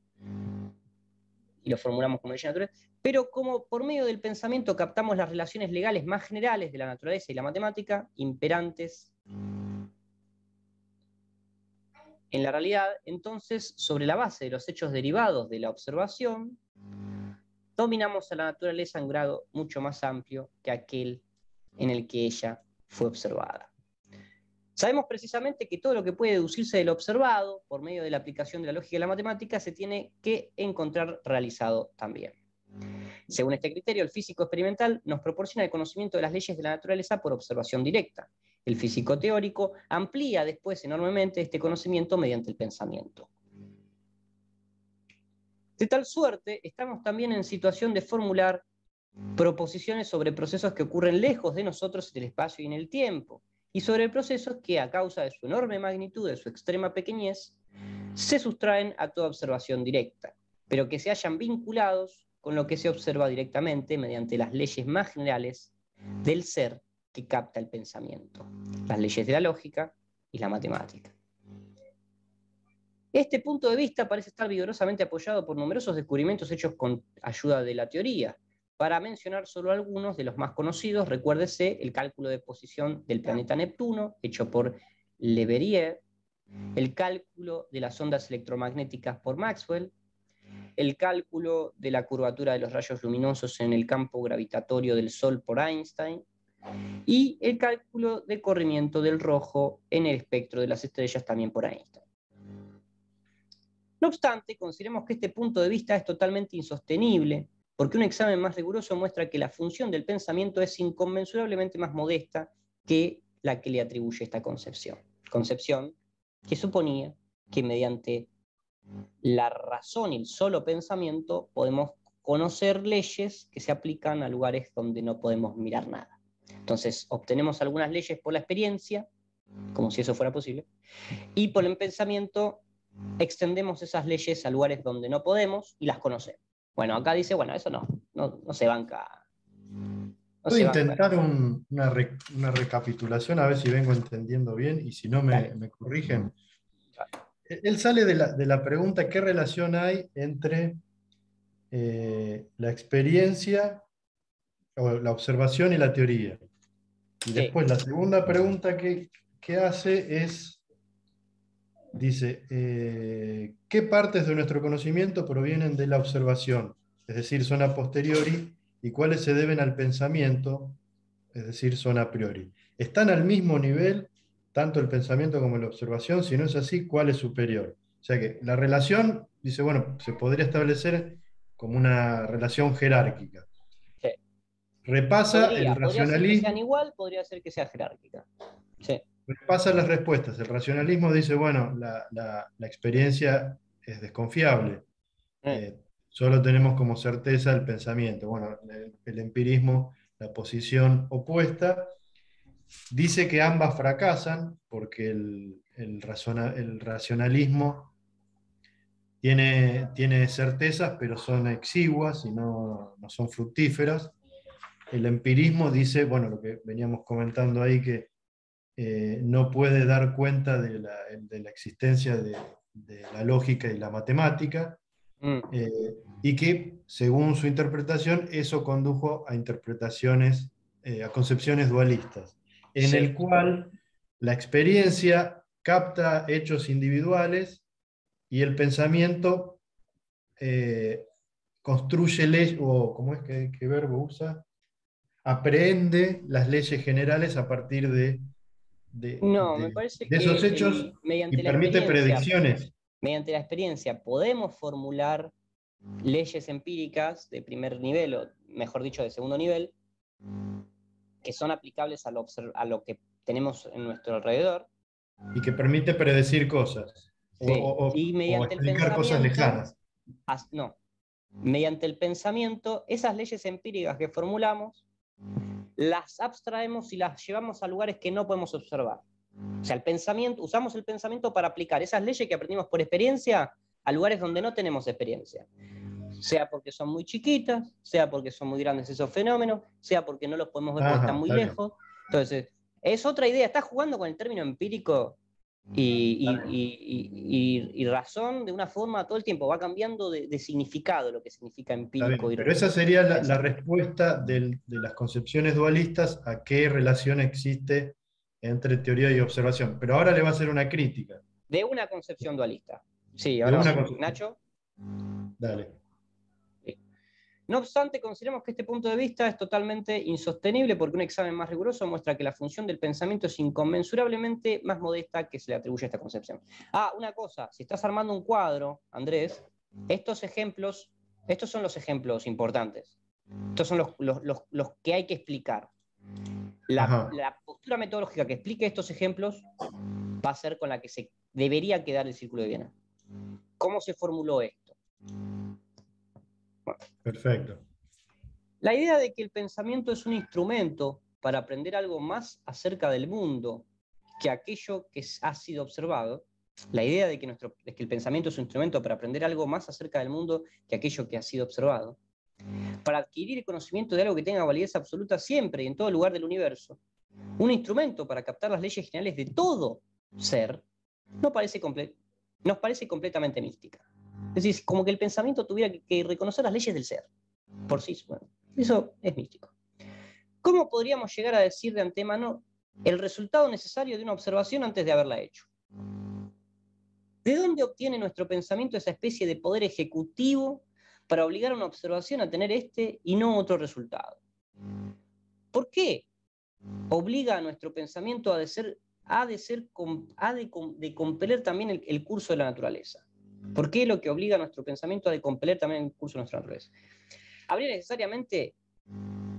y los formulamos como leyes naturales, pero como por medio del pensamiento captamos las relaciones legales más generales de la naturaleza y la matemática, imperantes en la realidad, entonces, sobre la base de los hechos derivados de la observación, dominamos a la naturaleza en un grado mucho más amplio que aquel en el que ella fue observada. Sabemos precisamente que todo lo que puede deducirse de lo observado, por medio de la aplicación de la lógica y la matemática, se tiene que encontrar realizado también. Según este criterio, el físico experimental nos proporciona el conocimiento de las leyes de la naturaleza por observación directa. El físico teórico amplía después enormemente este conocimiento mediante el pensamiento. De tal suerte, estamos también en situación de formular proposiciones sobre procesos que ocurren lejos de nosotros en el espacio y en el tiempo, y sobre procesos que, a causa de su enorme magnitud, de su extrema pequeñez, se sustraen a toda observación directa, pero que se hallan vinculados con lo que se observa directamente mediante las leyes más generales del ser que capta el pensamiento, las leyes de la lógica y la matemática. Este punto de vista parece estar vigorosamente apoyado por numerosos descubrimientos hechos con ayuda de la teoría. Para mencionar solo algunos de los más conocidos, recuérdese el cálculo de posición del planeta Neptuno, hecho por Leverrier, el cálculo de las ondas electromagnéticas por Maxwell, el cálculo de la curvatura de los rayos luminosos en el campo gravitatorio del Sol por Einstein, y el cálculo de corrimiento del rojo en el espectro de las estrellas también por Einstein. No obstante, consideremos que este punto de vista es totalmente insostenible, porque un examen más riguroso muestra que la función del pensamiento es inconmensurablemente más modesta que la que le atribuye esta concepción. Concepción que suponía que mediante la razón y el solo pensamiento podemos conocer leyes que se aplican a lugares donde no podemos mirar nada. Entonces, obtenemos algunas leyes por la experiencia, como si eso fuera posible, y por el pensamiento extendemos esas leyes a lugares donde no podemos y las conocemos. Bueno, acá dice, bueno, eso no se banca. Voy a intentar una recapitulación, a ver si vengo entendiendo bien, y si no me corrigen. Él sale de la pregunta, ¿qué relación hay entre la experiencia, o la observación y la teoría? Y después la segunda pregunta que hace es, dice, ¿qué partes de nuestro conocimiento provienen de la observación? Es decir, son a posteriori, y cuáles se deben al pensamiento, es decir, son a priori. ¿Están al mismo nivel tanto el pensamiento como la observación? Si no es así, ¿cuál es superior? O sea que la relación, dice, bueno, se podría establecer como una relación jerárquica. Sí. Repasa el podría ser que sean racionalismo. igual, podría ser que sea jerárquica. Sí. Repasa las respuestas. El racionalismo dice, bueno, la experiencia es desconfiable. Solo tenemos como certeza el pensamiento. Bueno, el empirismo, la posición opuesta, dice que ambas fracasan porque el racionalismo tiene certezas, pero son exiguas y no son fructíferas. El empirismo dice, bueno, lo que veníamos comentando ahí, que no puede dar cuenta de la existencia de la lógica y la matemática, y que, según su interpretación, eso condujo a interpretaciones, a concepciones dualistas, en el cual la experiencia capta hechos individuales y el pensamiento construye leyes, o ¿cómo es qué verbo usa? Aprehende las leyes generales a partir de me parece esos que hechos, y mediante la permite experiencia, predicciones. mediante la experiencia podemos formular leyes empíricas de primer nivel, o mejor dicho, de segundo nivel, que son aplicables a lo que tenemos en nuestro alrededor. Y que permite predecir cosas, Sí. o explicar cosas lejanas. No. Mediante el pensamiento, esas leyes empíricas que formulamos, las abstraemos y las llevamos a lugares que no podemos observar. O sea, usamos el pensamiento para aplicar esas leyes que aprendimos por experiencia a lugares donde no tenemos experiencia. sea porque son muy chiquitas, sea porque son muy grandes esos fenómenos, sea porque no los podemos ver porque Ajá, están muy está bien. lejos. Entonces, es otra idea, está jugando con el término empírico y razón de una forma todo el tiempo, va cambiando de significado lo que significa Está empírico bien, y pero esa sería la pensamiento. respuesta de las concepciones dualistas a qué relación existe entre teoría y observación. Pero ahora le va a hacer una crítica. De una concepción dualista. Sí, De ahora una sí. concepción. Nacho. Dale. No obstante, consideramos que este punto de vista es totalmente insostenible porque un examen más riguroso muestra que la función del pensamiento es inconmensurablemente más modesta que se le atribuye a esta concepción. Ah, una cosa, si estás armando un cuadro, Andrés, estos son los ejemplos importantes. Estos son los que hay que explicar. Ajá. La postura metodológica que explique estos ejemplos va a ser con la que se debería quedar el Círculo de Viena. ¿Cómo se formuló esto? Bueno, Perfecto. la idea de que el pensamiento es un instrumento para aprender algo más acerca del mundo que aquello que ha sido observado, la idea de que el pensamiento es un instrumento para aprender algo más acerca del mundo que aquello que ha sido observado, para adquirir el conocimiento de algo que tenga validez absoluta siempre y en todo lugar del universo, un instrumento para captar las leyes generales de todo ser, nos parece completamente mística. Es decir, como que el pensamiento tuviera que reconocer las leyes del ser, por sí mismo. Eso es místico. ¿Cómo podríamos llegar a decir de antemano el resultado necesario de una observación antes de haberla hecho? ¿De dónde obtiene nuestro pensamiento esa especie de poder ejecutivo para obligar a una observación a tener este y no otro resultado? ¿Por qué obliga a nuestro pensamiento de compeler también el curso de la naturaleza? ¿Por qué lo que obliga a nuestro pensamiento a de compeler también el curso de nuestra naturaleza? ¿Habría necesariamente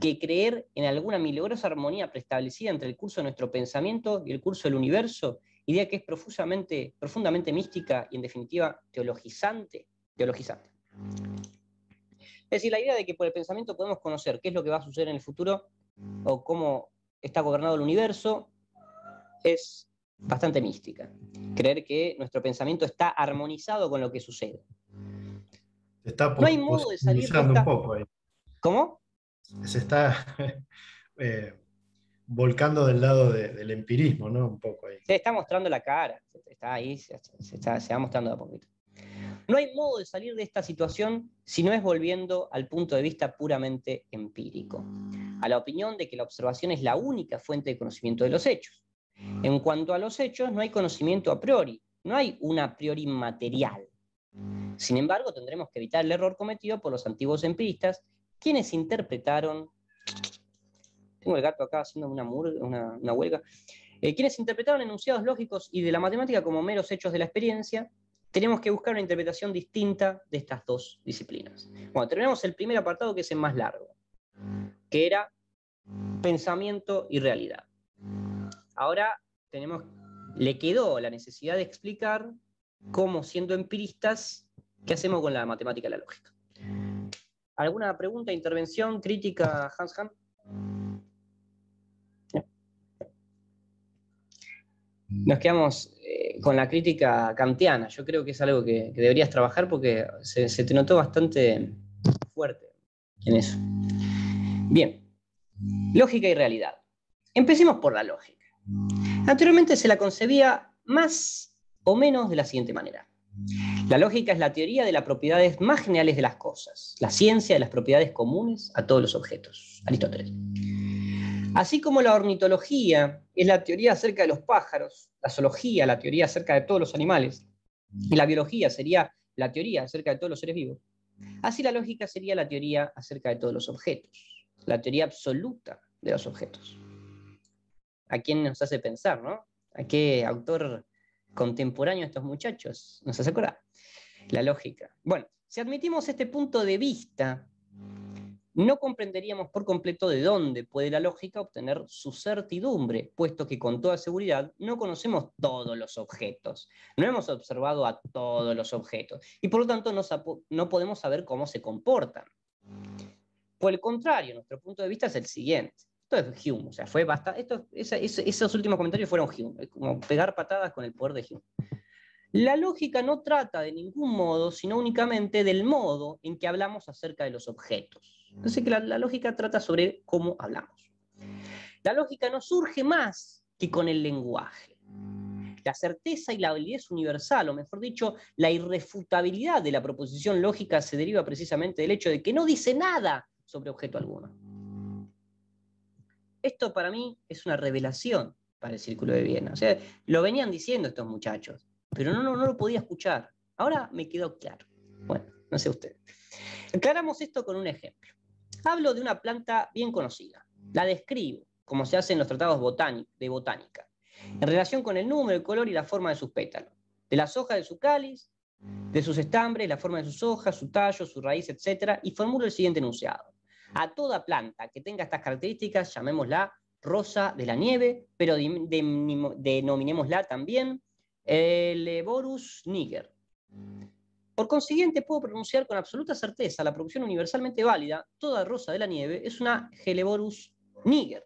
que creer en alguna milagrosa armonía preestablecida entre el curso de nuestro pensamiento y el curso del universo, idea que es profundamente mística y en definitiva teologizante? Es decir, la idea de que por el pensamiento podemos conocer qué es lo que va a suceder en el futuro o cómo está gobernado el universo es bastante mística. Creer que nuestro pensamiento está armonizado con lo que sucede. Se está No hay modo de salir de positivizando un esta... poco ahí. ¿Cómo? Se está eh, volcando del lado del empirismo, ¿no? Un poco ahí. Se está mostrando la cara, está ahí, se va mostrando de a poquito. No hay modo de salir de esta situación si no es volviendo al punto de vista puramente empírico, a la opinión de que la observación es la única fuente de conocimiento de los hechos. En cuanto a los hechos, no hay conocimiento a priori, no hay un a priori material. Sin embargo, tendremos que evitar el error cometido por los antiguos empiristas, quienes interpretaron... Tengo el gato acá haciendo una huelga. Quienes interpretaron enunciados lógicos y de la matemática como meros hechos de la experiencia. Tenemos que buscar una interpretación distinta de estas dos disciplinas. Bueno, terminamos el primer apartado, que es el más largo, que era pensamiento y realidad. Ahora le quedó la necesidad de explicar cómo, siendo empiristas, qué hacemos con la matemática y la lógica. ¿Alguna pregunta, intervención, crítica, Hans-Hans? Nos quedamos con la crítica kantiana. Yo creo que es algo que deberías trabajar porque se te notó bastante fuerte en eso. Bien, lógica y realidad. Empecemos por la lógica. Anteriormente se la concebía más o menos de la siguiente manera. La lógica es la teoría de las propiedades más generales de las cosas, la ciencia de las propiedades comunes a todos los objetos. Aristóteles. Así como la ornitología es la teoría acerca de los pájaros, la zoología, la teoría acerca de todos los animales, y la biología sería la teoría acerca de todos los seres vivos, así la lógica sería la teoría acerca de todos los objetos, la teoría absoluta de los objetos. ¿A quién nos hace pensar, no? ¿A qué autor contemporáneo de estos muchachos nos hace acordar? La lógica. Bueno, si admitimos este punto de vista, no comprenderíamos por completo de dónde puede la lógica obtener su certidumbre, puesto que con toda seguridad no conocemos todos los objetos, no hemos observado a todos los objetos, y por lo tanto no podemos saber cómo se comportan. Por el contrario, nuestro punto de vista es el siguiente. Esto es Hume, o sea, fue bastante. Esos últimos comentarios fueron Hume, como pegar patadas con el poder de Hume. La lógica no trata de ningún modo, sino únicamente del modo en que hablamos acerca de los objetos. Entonces, que la lógica trata sobre cómo hablamos. La lógica no surge más que con el lenguaje. La certeza y la validez universal, o mejor dicho, la irrefutabilidad de la proposición lógica se deriva precisamente del hecho de que no dice nada sobre objeto alguno. Esto para mí es una revelación para el Círculo de Viena. O sea, lo venían diciendo estos muchachos, pero no lo podía escuchar. Ahora me quedó claro. Bueno, no sé usted. Aclaramos esto con un ejemplo. Hablo de una planta bien conocida. La describo, como se hace en los tratados de botánica, en relación con el número, el color y la forma de sus pétalos, de las hojas de su cáliz, de sus estambres, la forma de sus hojas, su tallo, su raíz, etc. Y formulo el siguiente enunciado. A toda planta que tenga estas características, llamémosla rosa de la nieve, pero denominémosla también Helleborus niger. Por consiguiente, puedo pronunciar con absoluta certeza la producción universalmente válida, toda rosa de la nieve es una Helleborus niger.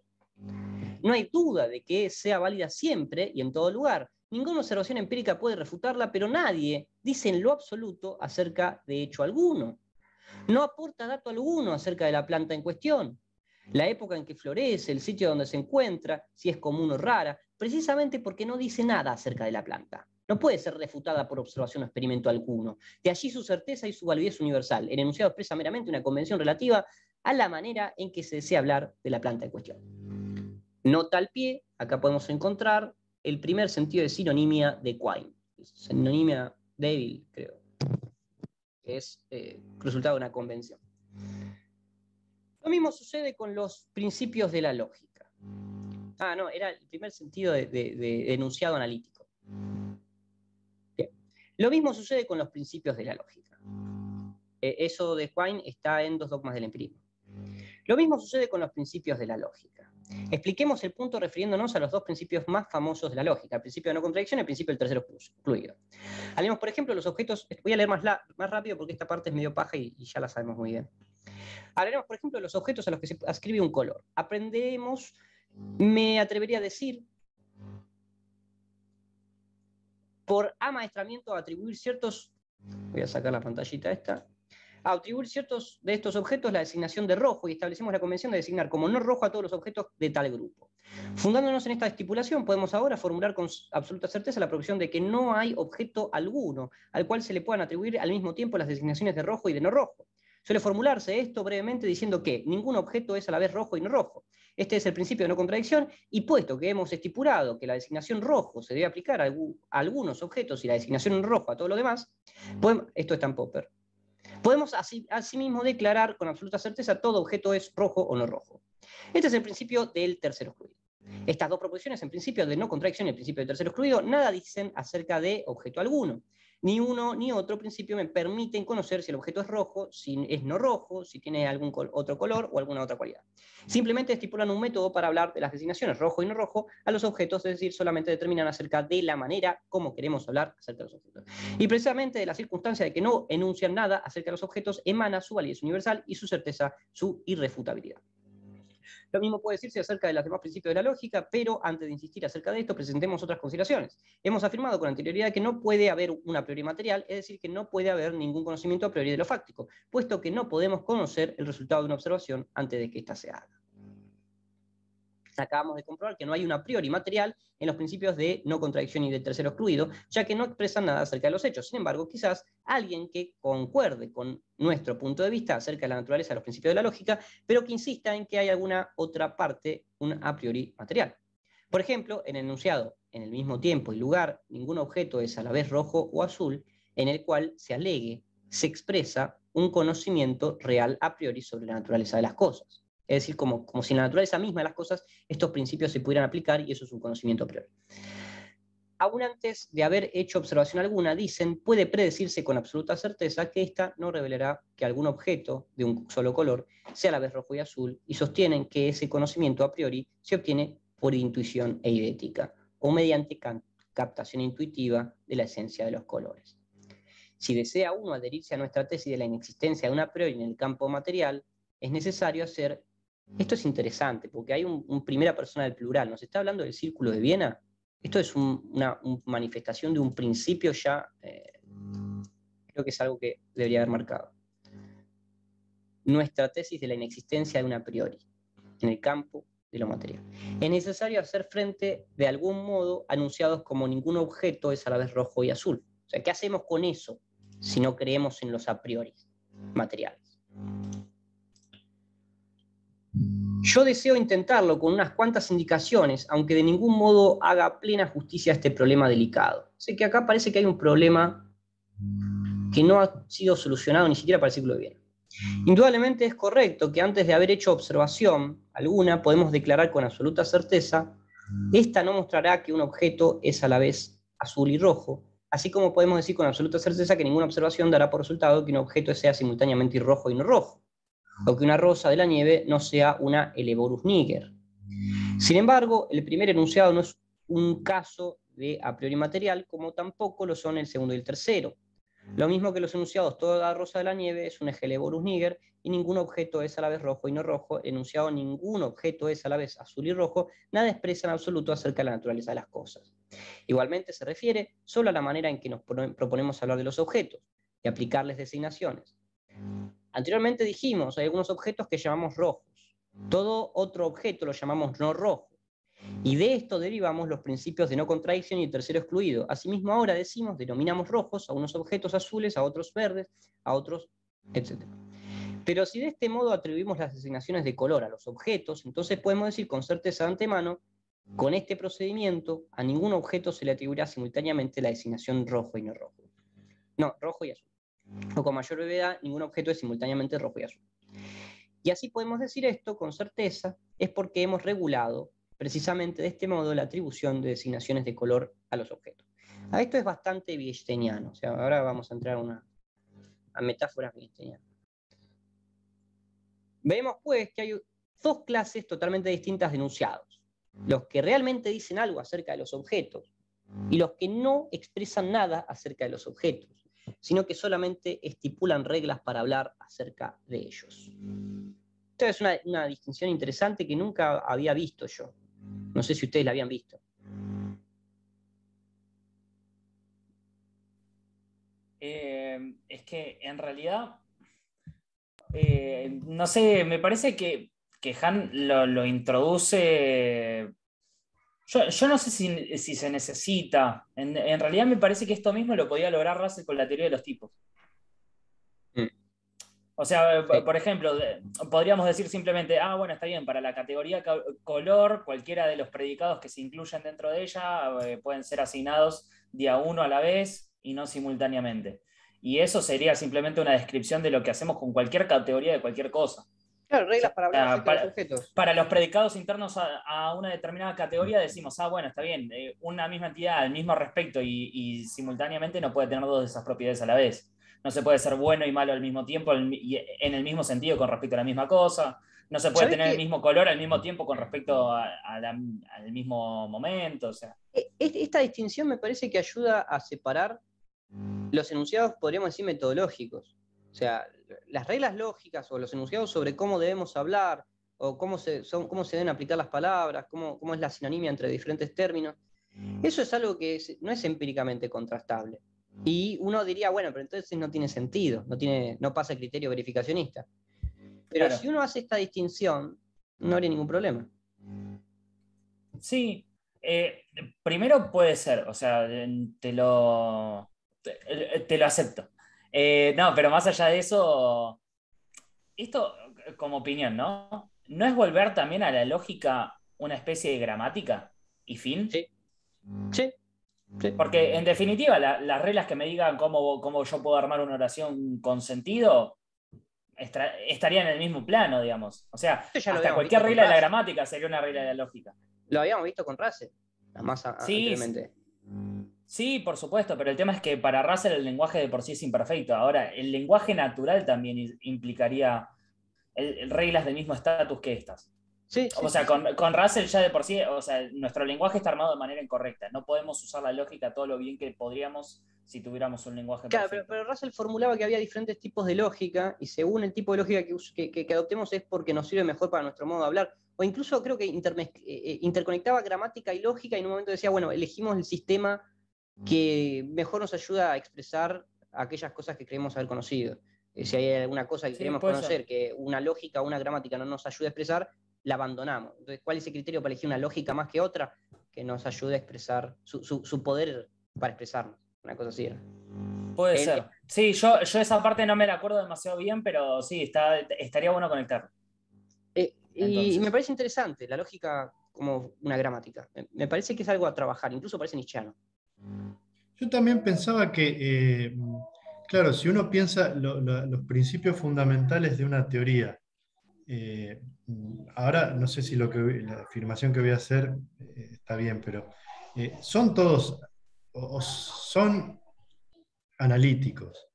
No hay duda de que sea válida siempre y en todo lugar. Ninguna observación empírica puede refutarla, pero nadie dice en lo absoluto acerca de hecho alguno. No aporta dato alguno acerca de la planta en cuestión, la época en que florece, el sitio donde se encuentra, si es común o rara, precisamente porque no dice nada acerca de la planta. No puede ser refutada por observación o experimento alguno. De allí su certeza y su validez universal. El enunciado expresa meramente una convención relativa a la manera en que se desea hablar de la planta en cuestión. Nota al pie, acá podemos encontrar el primer sentido de sinonimia de Quine. Sinonimia débil, creo. Que es resultado de una convención. Lo mismo sucede con los principios de la lógica. Ah, no, era el primer sentido de enunciado analítico. Bien. Lo mismo sucede con los principios de la lógica. Eso de Quine está en Dos dogmas del empirismo. Lo mismo sucede con los principios de la lógica. Expliquemos el punto refiriéndonos a los dos principios más famosos de la lógica, el principio de no contradicción y el principio del tercero excluido. Hablemos, por ejemplo, de los objetos. Voy a leer más rápido porque esta parte es medio paja y ya la sabemos muy bien. Hablaremos, por ejemplo, de los objetos a los que se ascribe un color. Aprendemos, me atrevería a decir, por amaestramiento a atribuir ciertos... Voy a sacar la pantallita esta. A atribuir ciertos de estos objetos la designación de rojo y establecemos la convención de designar como no rojo a todos los objetos de tal grupo. Fundándonos en esta estipulación, podemos ahora formular con absoluta certeza la proposición de que no hay objeto alguno al cual se le puedan atribuir al mismo tiempo las designaciones de rojo y de no rojo. Suele formularse esto brevemente diciendo que ningún objeto es a la vez rojo y no rojo. Este es el principio de no contradicción, y puesto que hemos estipulado que la designación rojo se debe aplicar a algunos objetos y la designación rojo a todo lo demás, esto está en Popper. Podemos asimismo declarar con absoluta certeza todo objeto es rojo o no rojo. Este es el principio del tercero excluido. Estas dos proposiciones, en principio de no contradicción y el principio del tercero excluido, nada dicen acerca de objeto alguno. Ni uno ni otro principio me permiten conocer si el objeto es rojo, si es no rojo, si tiene algún otro color o alguna otra cualidad. Simplemente estipulan un método para hablar de las designaciones rojo y no rojo a los objetos, es decir, solamente determinan acerca de la manera como queremos hablar acerca de los objetos. Y precisamente de la circunstancia de que no enuncian nada acerca de los objetos emana su validez universal y su certeza, su irrefutabilidad. Lo mismo puede decirse acerca de los demás principios de la lógica, pero antes de insistir acerca de esto, presentemos otras consideraciones. Hemos afirmado con anterioridad que no puede haber un a priori material, es decir, que no puede haber ningún conocimiento a priori de lo fáctico, puesto que no podemos conocer el resultado de una observación antes de que ésta se haga. Acabamos de comprobar que no hay un a priori material en los principios de no contradicción y del tercero excluido, ya que no expresan nada acerca de los hechos. Sin embargo, quizás alguien que concuerde con nuestro punto de vista acerca de la naturaleza de los principios de la lógica, pero que insista en que hay alguna otra parte, un a priori material. Por ejemplo, en el enunciado, en el mismo tiempo y lugar, ningún objeto es a la vez rojo o azul, en el cual se alegue, se expresa un conocimiento real a priori sobre la naturaleza de las cosas. Es decir, como si en la naturaleza misma de las cosas estos principios se pudieran aplicar y eso es un conocimiento a priori. Aún antes de haber hecho observación alguna, dicen, puede predecirse con absoluta certeza que ésta no revelará que algún objeto de un solo color sea a la vez rojo y azul, y sostienen que ese conocimiento a priori se obtiene por intuición eidética o mediante captación intuitiva de la esencia de los colores. Si desea uno adherirse a nuestra tesis de la inexistencia de un a priori en el campo material, es necesario hacer... Esto es interesante, porque hay un primera persona del plural. ¿Nos está hablando del Círculo de Viena? esto es una manifestación de un principio ya, creo que es algo que debería haber marcado. Nuestra tesis de la inexistencia de un a priori en el campo de lo material. Es necesario hacer frente, de algún modo, a enunciados como ningún objeto es a la vez rojo y azul. O sea, ¿qué hacemos con eso si no creemos en los a priori materiales? Yo deseo intentarlo con unas cuantas indicaciones, aunque de ningún modo haga plena justicia a este problema delicado. Sé que acá parece que hay un problema que no ha sido solucionado ni siquiera para el siglo XX. Indudablemente es correcto que antes de haber hecho observación alguna, podemos declarar con absoluta certeza, esta no mostrará que un objeto es a la vez azul y rojo, así como podemos decir con absoluta certeza que ninguna observación dará por resultado que un objeto sea simultáneamente rojo y no rojo, o que una rosa de la nieve no sea una Eleborus niger. Sin embargo, el primer enunciado no es un caso de a priori material, como tampoco lo son el segundo y el tercero. Lo mismo que los enunciados, toda rosa de la nieve es un Eleborus niger y ningún objeto es a la vez rojo y no rojo. El enunciado ningún objeto es a la vez azul y rojo, nada expresa en absoluto acerca de la naturaleza de las cosas. Igualmente se refiere solo a la manera en que nos proponemos hablar de los objetos y aplicarles designaciones. Anteriormente dijimos, hay algunos objetos que llamamos rojos. Todo otro objeto lo llamamos no rojo. Y de esto derivamos los principios de no contradicción y el tercero excluido. Asimismo, ahora decimos, denominamos rojos a unos objetos azules, a otros verdes, a otros, etc. Pero si de este modo atribuimos las designaciones de color a los objetos, entonces podemos decir con certeza de antemano, con este procedimiento, a ningún objeto se le atribuirá simultáneamente la designación rojo y no rojo. No, rojo y azul. O con mayor brevedad, ningún objeto es simultáneamente rojo y azul. Y así podemos decir esto con certeza, es porque hemos regulado precisamente de este modo la atribución de designaciones de color a los objetos. Esto es bastante wittgensteiniano, o sea, ahora vamos a entrar a metáforas wittgensteinianas. Vemos pues que hay dos clases totalmente distintas de enunciados. Los que realmente dicen algo acerca de los objetos y los que no expresan nada acerca de los objetos, sino que solamente estipulan reglas para hablar acerca de ellos. Esta es una distinción interesante que nunca había visto yo. No sé si ustedes la habían visto. Es que en realidad, no sé, me parece que Han lo introduce. Yo no sé si se necesita. En realidad me parece que esto mismo lo podía lograr Russell con la teoría de los tipos. O sea, Sí. por ejemplo, podríamos decir simplemente, bueno, está bien, para la categoría color, cualquiera de los predicados que se incluyen dentro de ella pueden ser asignados de a uno a la vez y no simultáneamente. Y eso sería simplemente una descripción de lo que hacemos con cualquier categoría de cualquier cosa. Claro, reglas para hablar acerca de los Para, objetos. para los predicados internos a una determinada categoría decimos, bueno, está bien, una misma entidad al mismo respecto y simultáneamente no puede tener dos de esas propiedades a la vez. No se puede ser bueno y malo al mismo tiempo y en el mismo sentido con respecto a la misma cosa. No se puede tener el mismo color al mismo tiempo con respecto al mismo momento. O sea. Esta distinción me parece que ayuda a separar los enunciados, podríamos decir, metodológicos. O sea, las reglas lógicas o los enunciados sobre cómo debemos hablar o cómo se deben aplicar las palabras, cómo es la sinonimia entre diferentes términos. Eso es algo que no es empíricamente contrastable. Y uno diría, bueno, pero entonces no tiene sentido, no pasa el criterio verificacionista. Pero claro, si uno hace esta distinción, no habría ningún problema. Sí, primero puede ser, o sea, te lo acepto. No, pero más allá de eso, esto como opinión, ¿no? ¿No es volver también a la lógica una especie de gramática y fin? Sí. Sí. Sí. Porque en definitiva, las reglas que me digan cómo yo puedo armar una oración con sentido estarían en el mismo plano, digamos. O sea, hasta cualquier regla de la gramática sería una regla de la lógica. Lo habíamos visto con Russell, más anteriormente. Sí, por supuesto, pero el tema es que para Russell el lenguaje de por sí es imperfecto. Ahora, el lenguaje natural también implicaría reglas del mismo estatus que estas. Sí, o sea, con Russell ya de por sí, o sea, nuestro lenguaje está armado de manera incorrecta. No podemos usar la lógica todo lo bien que podríamos si tuviéramos un lenguaje perfecto. Claro, pero Russell formulaba que había diferentes tipos de lógica y según el tipo de lógica que adoptemos es porque nos sirve mejor para nuestro modo de hablar o incluso creo que interconectaba gramática y lógica, y en un momento decía, bueno, elegimos el sistema que mejor nos ayuda a expresar aquellas cosas que creemos haber conocido. Si hay alguna cosa que Sí, queremos puede conocer, ser. que una lógica o una gramática no nos ayuda a expresar, la abandonamos. Entonces, ¿cuál es el criterio para elegir una lógica más que otra que nos ayude a expresar su poder para expresarnos? Una cosa así era. Puede El- ser. Sí, yo esa parte no me la acuerdo demasiado bien, pero sí, estaría bueno conectar. y me Entonces. parece interesante la lógica como una gramática. Me parece que es algo a trabajar, incluso parece nietzscheano. Yo también pensaba que, claro, si uno piensa los principios fundamentales de una teoría, ahora no sé si la afirmación que voy a hacer está bien, pero son todos o son analíticos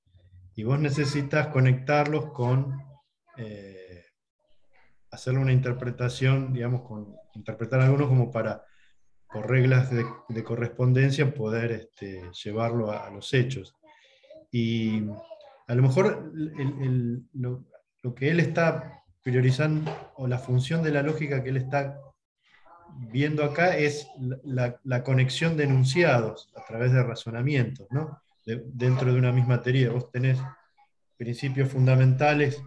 y vos necesitas conectarlos con hacerle una interpretación, digamos, interpretar algunos como para, por reglas de correspondencia, poder llevarlo a los hechos. Y a lo mejor lo que él está priorizando, o la función de la lógica que él está viendo acá, es la conexión de enunciados a través de razonamientos, ¿no? Dentro de una misma teoría. Vos tenés principios fundamentales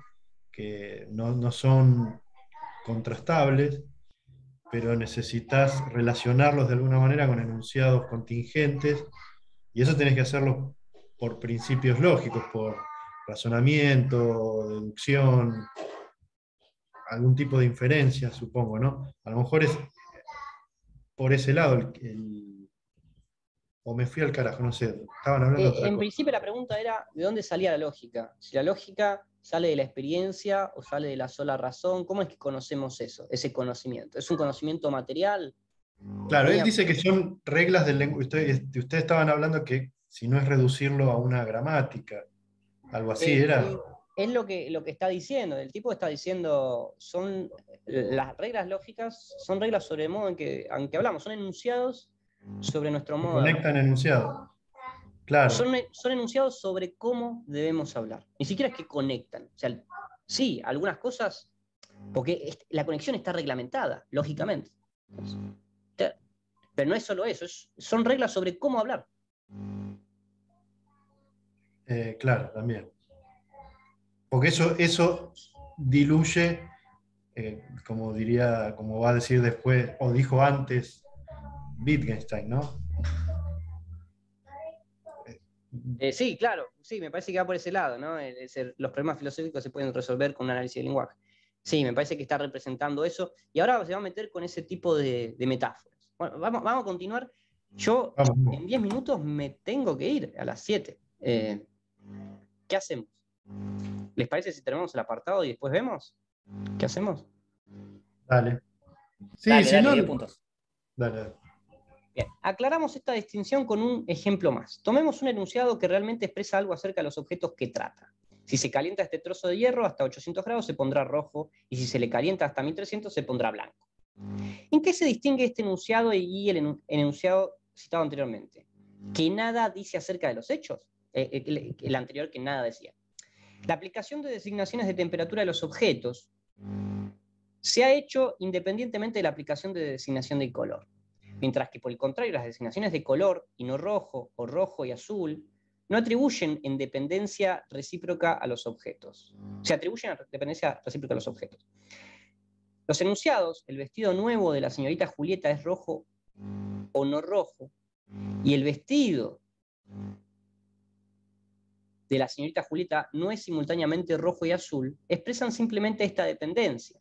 que no son contrastables, pero necesitas relacionarlos de alguna manera con enunciados contingentes, y eso tenés que hacerlo por principios lógicos, por razonamiento, deducción, algún tipo de inferencia, supongo, ¿no? A lo mejor es por ese lado, o me fui al carajo, no sé, estaban hablando de otra En cosa. principio la pregunta era, ¿de dónde salía la lógica? Si la lógica sale de la experiencia o sale de la sola razón, ¿cómo es que conocemos eso, ese conocimiento? ¿Es un conocimiento material? Claro, él Tenía, dice que son reglas del lenguaje. Ustedes estaban hablando que si no es reducirlo a una gramática, algo así era. y es lo que está diciendo. El tipo está diciendo, las reglas lógicas son reglas sobre el modo en que hablamos, son enunciados sobre nuestro Se modo de hablar. conectan enunciados. Claro. Son enunciados sobre cómo debemos hablar. Ni siquiera es que conectan. O sea, sí, algunas cosas, porque la conexión está reglamentada, lógicamente. Pero no es solo eso, son reglas sobre cómo hablar. Claro, también. Porque eso diluye, como va a decir después, o dijo antes Wittgenstein, ¿no? Sí, claro, sí, me parece que va por ese lado, ¿no? Los problemas filosóficos se pueden resolver con un análisis del lenguaje. Sí, me parece que está representando eso. Y ahora se va a meter con ese tipo de metáforas. Bueno, vamos a continuar. Yo Vamos. en 10 minutos me tengo que ir a las 7. ¿Qué hacemos? ¿Les parece si terminamos el apartado y después vemos? ¿Qué hacemos? Dale. Sí, Dale, si dale, no. 10 puntos. Dale. Bien, aclaramos esta distinción con un ejemplo más. Tomemos un enunciado que realmente expresa algo acerca de los objetos que trata. Si se calienta este trozo de hierro hasta 800 grados se pondrá rojo, y si se le calienta hasta 1300 se pondrá blanco. ¿En qué se distingue este enunciado y el enunciado citado anteriormente? Que nada dice acerca de los hechos. El anterior que nada decía. La aplicación de designaciones de temperatura de los objetos se ha hecho independientemente de la aplicación de designación de color. Mientras que, por el contrario, las designaciones de color y no rojo, o rojo y azul, no atribuyen en dependencia recíproca a los objetos. Se atribuyen a dependencia recíproca a los objetos. Los enunciados, el vestido nuevo de la señorita Julieta es rojo o no rojo, y el vestido de la señorita Julieta no es simultáneamente rojo y azul, expresan simplemente esta dependencia.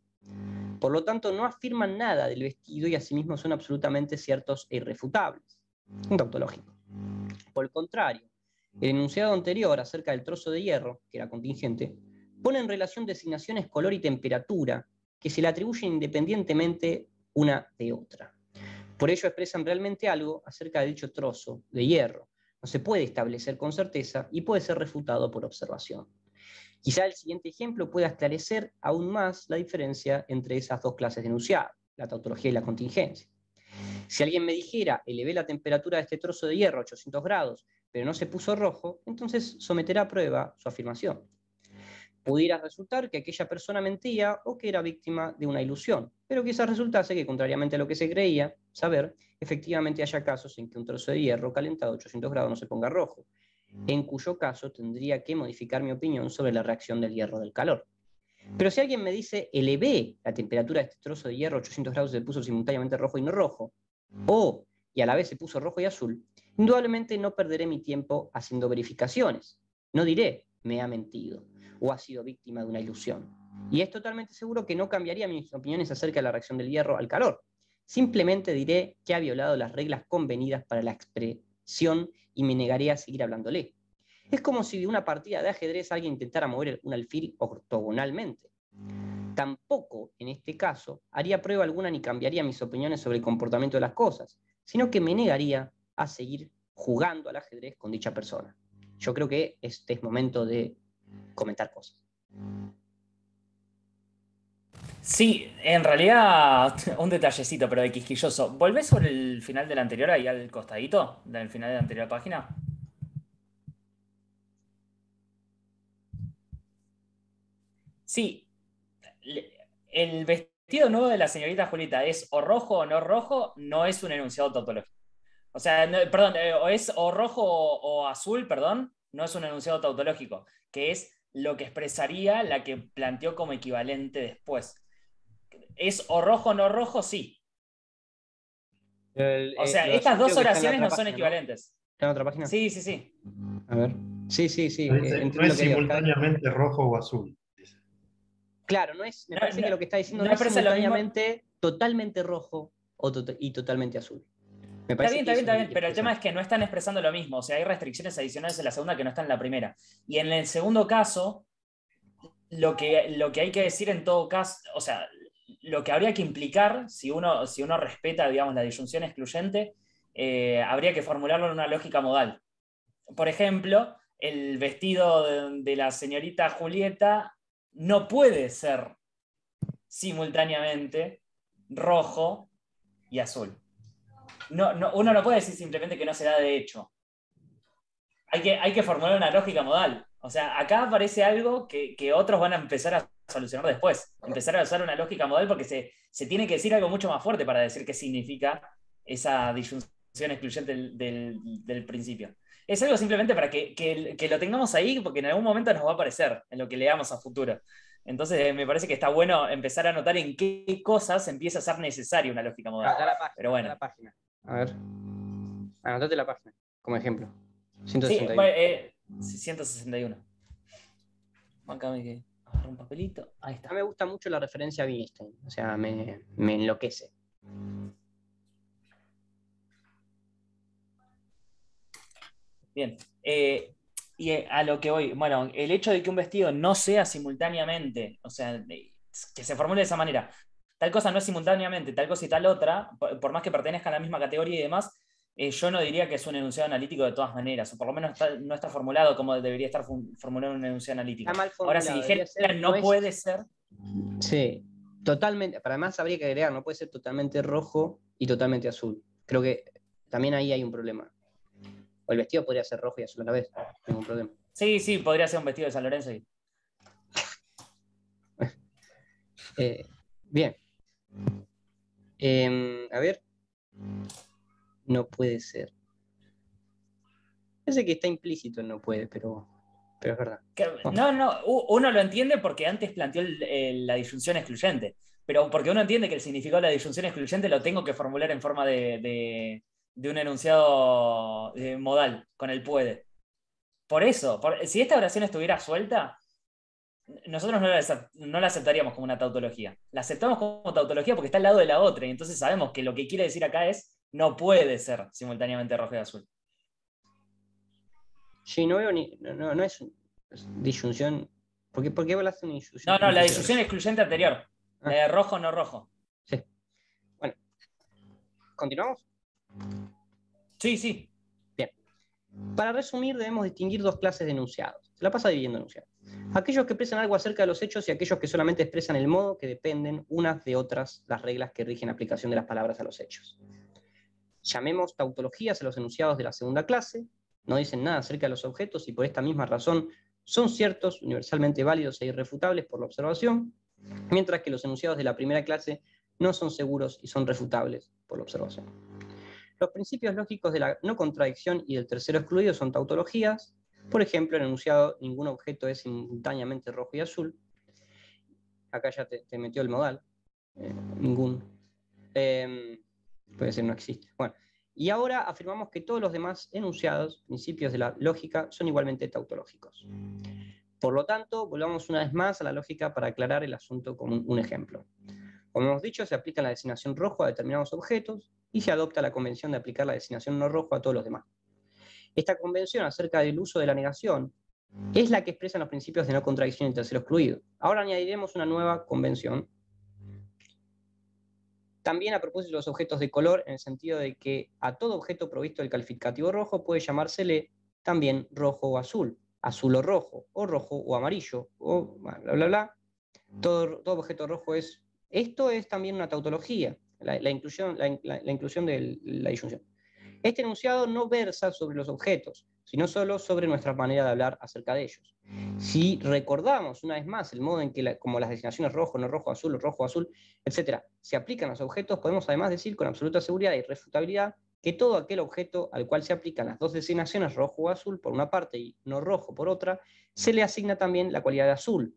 Por lo tanto, no afirman nada del vestido y asimismo son absolutamente ciertos e irrefutables. Un tautológico. Por el contrario, el enunciado anterior acerca del trozo de hierro, que era contingente, pone en relación designaciones color y temperatura que se le atribuyen independientemente una de otra. Por ello expresan realmente algo acerca de dicho trozo de hierro. No se puede establecer con certeza y puede ser refutado por observación. Quizá el siguiente ejemplo pueda esclarecer aún más la diferencia entre esas dos clases de enunciado, la tautología y la contingencia. Si alguien me dijera, elevé la temperatura de este trozo de hierro a 800 grados, pero no se puso rojo, entonces someterá a prueba su afirmación. Pudiera resultar que aquella persona mentía o que era víctima de una ilusión, pero quizás resultase que, contrariamente a lo que se creía saber, efectivamente haya casos en que un trozo de hierro calentado a 800 grados no se ponga rojo, en cuyo caso tendría que modificar mi opinión sobre la reacción del hierro del calor. Pero si alguien me dice, elevé la temperatura de este trozo de hierro a 800 grados y se puso simultáneamente rojo y no rojo, o, y a la vez se puso rojo y azul, indudablemente no perderé mi tiempo haciendo verificaciones. No diré, me ha mentido, o ha sido víctima de una ilusión. Y es totalmente seguro que no cambiaría mis opiniones acerca de la reacción del hierro al calor. Simplemente diré que ha violado las reglas convenidas para la expresión y me negaré a seguir hablándole. Es como si de una partida de ajedrez alguien intentara mover un alfil ortogonalmente. Tampoco, en este caso, haría prueba alguna ni cambiaría mis opiniones sobre el comportamiento de las cosas, sino que me negaría a seguir jugando al ajedrez con dicha persona. Yo creo que este es momento de comentar cosas. Sí, en realidad un detallecito, pero de quisquilloso. ¿Volvés sobre el final del anterior, ahí al costadito, del final de la anterior página? Sí, el vestido nuevo de la señorita Julieta es o rojo o no rojo, no es un enunciado tautológico. O sea, perdón, o es o rojo o azul, perdón, no es un enunciado tautológico, que es lo que expresaría la que planteó como equivalente después. ¿Es o rojo o no rojo? Sí. O sea, estas dos oraciones no son equivalentes. ¿Está en otra página? Sí, sí, sí. A ver. Sí. No es simultáneamente rojo o azul. Claro, no es, me parece que lo que está diciendo no no es simultáneamente mismo... totalmente rojo y totalmente azul. Está bien, pero el tema es que no están expresando lo mismo, o sea, hay restricciones adicionales en la segunda que no están en la primera. Y en el segundo caso, lo que hay que decir en todo caso, o sea, lo que habría que implicar, si uno respeta, digamos, la disyunción excluyente, habría que formularlo en una lógica modal. Por ejemplo, el vestido de la señorita Julieta no puede ser simultáneamente rojo y azul. Uno no puede decir simplemente que no se da de hecho. Hay que formular una lógica modal. O sea, acá aparece algo que otros van a empezar a solucionar después. Empezar a usar una lógica modal porque se tiene que decir algo mucho más fuerte para decir qué significa esa disyunción excluyente del principio. Es algo simplemente para que lo tengamos ahí porque en algún momento nos va a aparecer en lo que leamos a futuro. Entonces me parece que está bueno empezar a notar en qué cosas empieza a ser necesaria una lógica modal. Pero bueno. La página. A ver. Anotate la página como ejemplo. 161. Sí, 161. Acá me agarro un papelito. Ahí está. Me gusta mucho la referencia a Wittgenstein. O sea, me enloquece. Bien. Y a lo que voy, bueno, el hecho de que un vestido no sea simultáneamente, o sea, que se formule de esa manera, tal cosa no es simultáneamente, tal cosa y tal otra, por más que pertenezcan a la misma categoría y demás, yo no diría que es un enunciado analítico de todas maneras, o por lo menos no está formulado como debería estar formulado un enunciado analítico. Está mal formulado. Ahora, si dijera no puede ser... Sí, totalmente, pero además habría que agregar, no puede ser totalmente rojo y totalmente azul. Creo que también ahí hay un problema. O el vestido podría ser rojo y azul a la vez, ningún problema. Sí, podría ser un vestido de San Lorenzo. Bien. A ver. No puede ser. Parece que está implícito el no puede, pero es verdad. No, uno lo entiende porque antes planteó la disyunción excluyente, pero porque uno entiende que el significado de la disyunción excluyente lo tengo que formular en forma de un enunciado modal, con el puede. Por eso, si esta oración estuviera suelta, nosotros no la aceptaríamos como una tautología. La aceptamos como tautología porque está al lado de la otra, y entonces sabemos que lo que quiere decir acá es no puede ser simultáneamente rojo y azul. Sí, no veo ni. No es disyunción. ¿Por qué hablaste de una disyunción? No, la disyunción excluyente anterior. La de rojo, no rojo. Sí. Bueno. ¿Continuamos? Sí. Bien. Para resumir, debemos distinguir dos clases de enunciados. Se la pasa dividiendo enunciados. Aquellos que expresan algo acerca de los hechos y aquellos que solamente expresan el modo que dependen unas de otras las reglas que rigen la aplicación de las palabras a los hechos. Llamemos tautologías a los enunciados de la segunda clase. No dicen nada acerca de los objetos y por esta misma razón son ciertos, universalmente válidos e irrefutables por la observación, mientras que los enunciados de la primera clase no son seguros y son refutables por la observación. Los principios lógicos de la no contradicción y del tercero excluido son tautologías. Por ejemplo, en el enunciado ningún objeto es simultáneamente rojo y azul. Acá ya te metió el modal. Ningún. Puede decir no existe. Bueno, y ahora afirmamos que todos los demás enunciados, principios de la lógica, son igualmente tautológicos. Por lo tanto, volvamos una vez más a la lógica para aclarar el asunto con un ejemplo. Como hemos dicho, se aplica la designación rojo a determinados objetos y se adopta la convención de aplicar la designación no rojo a todos los demás. Esta convención acerca del uso de la negación es la que expresa los principios de no contradicción y tercero excluido. Ahora añadiremos una nueva convención. También a propósito de los objetos de color, en el sentido de que a todo objeto provisto del calificativo rojo puede llamársele también rojo o azul o rojo o amarillo, o bla, bla, bla. Todo objeto rojo es... Esto es también una tautología, la inclusión de la disyunción. Este enunciado no versa sobre los objetos, sino solo sobre nuestra manera de hablar acerca de ellos. Si recordamos una vez más el modo en que como las designaciones rojo, azul, etc., se aplican a los objetos, podemos además decir con absoluta seguridad e irrefutabilidad que todo aquel objeto al cual se aplican las dos designaciones rojo o azul por una parte y no rojo por otra, se le asigna también la cualidad de azul,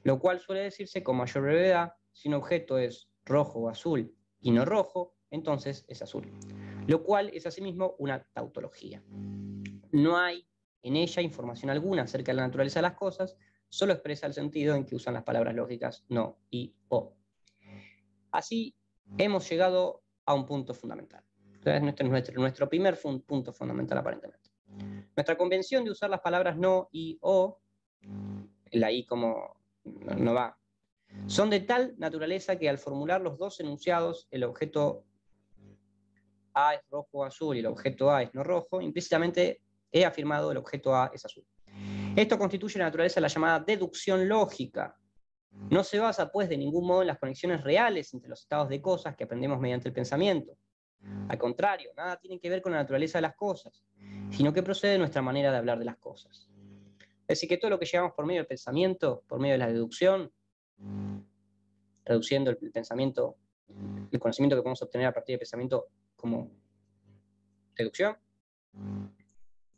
lo cual suele decirse con mayor brevedad: si un objeto es rojo o azul y no rojo, entonces es azul, lo cual es asimismo una tautología. No hay en ella información alguna acerca de la naturaleza de las cosas, solo expresa el sentido en que usan las palabras lógicas no y o. Así hemos llegado a un punto fundamental. Entonces, nuestro primer punto fundamental aparentemente. Nuestra convención de usar las palabras no y o, la i como no va, son de tal naturaleza que al formular los dos enunciados, el objeto A es rojo o azul y el objeto A es no rojo, implícitamente he afirmado el objeto A es azul. Esto constituye la naturaleza de la llamada deducción lógica. No se basa, pues, de ningún modo en las conexiones reales entre los estados de cosas que aprendemos mediante el pensamiento. Al contrario, nada tiene que ver con la naturaleza de las cosas, sino que procede de nuestra manera de hablar de las cosas. Es decir, que todo lo que llevamos por medio del pensamiento, por medio de la deducción, reduciendo el pensamiento, el conocimiento que podemos obtener a partir del pensamiento como deducción,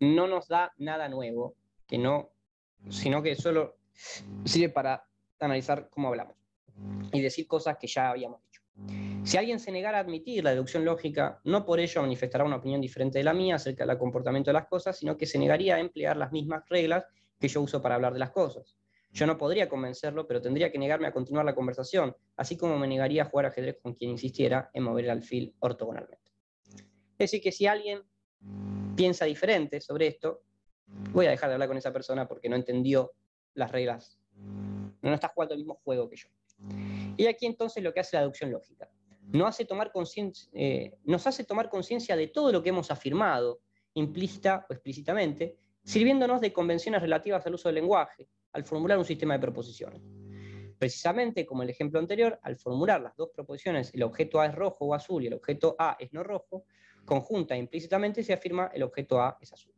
no nos da nada nuevo, sino que solo sirve para analizar cómo hablamos y decir cosas que ya habíamos dicho. Si alguien se negara a admitir la deducción lógica, no por ello manifestará una opinión diferente de la mía acerca del comportamiento de las cosas, sino que se negaría a emplear las mismas reglas que yo uso para hablar de las cosas. Yo no podría convencerlo, pero tendría que negarme a continuar la conversación, así como me negaría a jugar ajedrez con quien insistiera en mover el alfil ortogonalmente. Es decir, que si alguien piensa diferente sobre esto, voy a dejar de hablar con esa persona porque no entendió las reglas, no está jugando el mismo juego que yo. Y aquí entonces lo que hace la deducción lógica. Nos hace tomar conciencia de todo lo que hemos afirmado, implícita o explícitamente, sirviéndonos de convenciones relativas al uso del lenguaje, al formular un sistema de proposiciones. Precisamente como el ejemplo anterior, al formular las dos proposiciones, el objeto A es rojo o azul y el objeto A es no rojo, conjunta e implícitamente se afirma el objeto A es azul.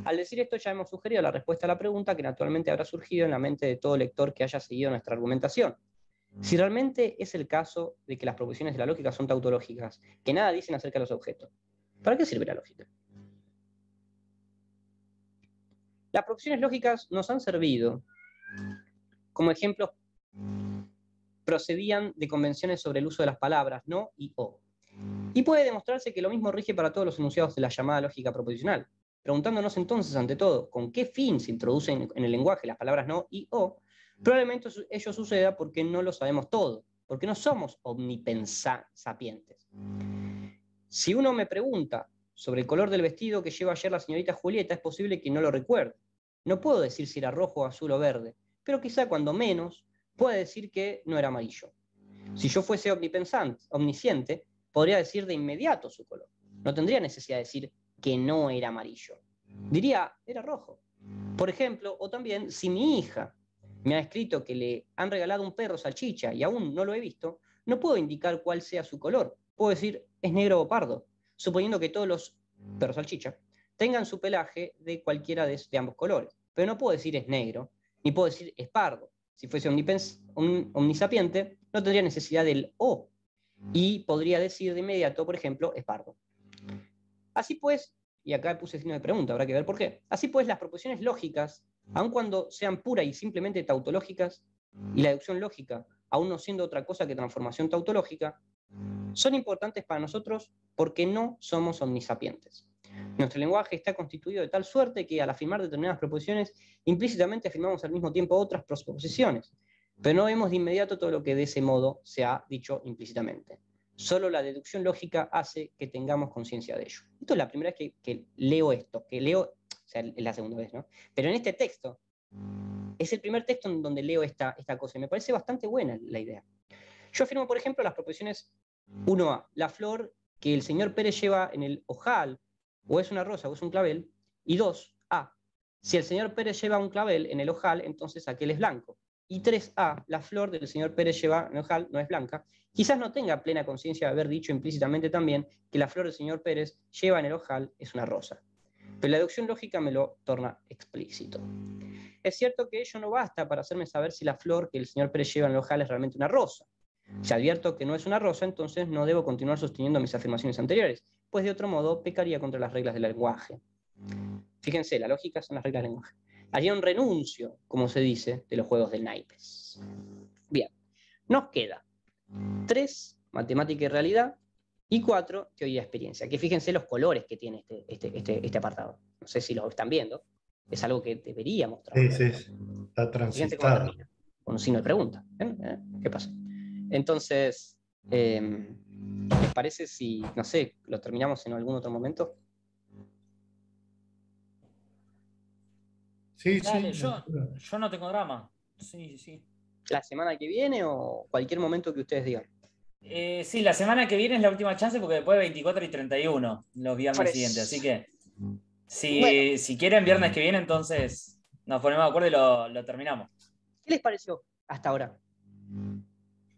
Al decir esto ya hemos sugerido la respuesta a la pregunta que naturalmente habrá surgido en la mente de todo lector que haya seguido nuestra argumentación. Si realmente es el caso de que las proposiciones de la lógica son tautológicas, que nada dicen acerca de los objetos, ¿para qué sirve la lógica? Las proposiciones lógicas nos han servido como ejemplos, procedían de convenciones sobre el uso de las palabras no y o. Y puede demostrarse que lo mismo rige para todos los enunciados de la llamada lógica proposicional. Preguntándonos entonces, ante todo, con qué fin se introducen en el lenguaje las palabras no y o, probablemente ello suceda porque no lo sabemos todo, porque no somos omnipensapientes. Si uno me pregunta sobre el color del vestido que lleva ayer la señorita Julieta, es posible que no lo recuerde. No puedo decir si era rojo, azul o verde, pero quizá cuando menos pueda decir que no era amarillo. Si yo fuese omnisciente, podría decir de inmediato su color. No tendría necesidad de decir que no era amarillo. Diría, era rojo. Por ejemplo, o también, si mi hija me ha escrito que le han regalado un perro salchicha y aún no lo he visto, no puedo indicar cuál sea su color. Puedo decir, es negro o pardo, suponiendo que todos los perros salchicha tengan su pelaje de cualquiera de ambos colores. pero no puedo decir es negro, ni puedo decir es pardo. Si fuese un omnisapiente, no tendría necesidad del o, y podría decir de inmediato, por ejemplo, es pardo. Así pues, y acá puse signo de pregunta, habrá que ver por qué. Así pues, las proposiciones lógicas, aun cuando sean puras y simplemente tautológicas, y la deducción lógica, aún no siendo otra cosa que transformación tautológica, son importantes para nosotros porque no somos omnisapientes. Nuestro lenguaje está constituido de tal suerte que al afirmar determinadas proposiciones, implícitamente afirmamos al mismo tiempo otras proposiciones, pero no vemos de inmediato todo lo que de ese modo se ha dicho implícitamente. Solo la deducción lógica hace que tengamos conciencia de ello. Esto es la primera vez que leo esto, o sea, es la segunda vez, ¿no? Pero en este texto, es el primer texto en donde leo esta cosa, y me parece bastante buena la idea. Yo afirmo, por ejemplo, las proposiciones 1A, la flor que el señor Pérez lleva en el ojal, o es una rosa o es un clavel, y 2A, si el señor Pérez lleva un clavel en el ojal, entonces aquel es blanco. Y 3A, la flor del señor Pérez lleva en el ojal no es blanca. Quizás no tenga plena conciencia de haber dicho implícitamente también que la flor del señor Pérez lleva en el ojal es una rosa. Pero la deducción lógica me lo torna explícito. Es cierto que ello no basta para hacerme saber si la flor que el señor Pérez lleva en el ojal es realmente una rosa. Si advierto que no es una rosa, entonces no debo continuar sosteniendo mis afirmaciones anteriores, pues de otro modo pecaría contra las reglas del lenguaje. Fíjense, la lógica son las reglas del lenguaje. Haría un renuncio, como se dice, de los juegos del naipes. Bien, nos queda 3, matemática y realidad, y 4, teoría y experiencia. Que fíjense los colores que tiene este apartado. No sé si lo están viendo. Es algo que debería mostrar. Sí, está Fíjense cómo transitado. termina, con un signo de pregunta. ¿Qué pasa? Entonces, ¿les parece si, no sé, lo terminamos en algún otro momento? Sí, Dale, sí. yo no tengo drama. Sí, sí. ¿La semana que viene o cualquier momento que ustedes digan? Sí, la semana que viene es la última chance porque después 24 y 31, los viernes siguientes. Así que Bueno, si quieren viernes que viene, entonces nos ponemos de acuerdo y lo terminamos. ¿qué les pareció hasta ahora?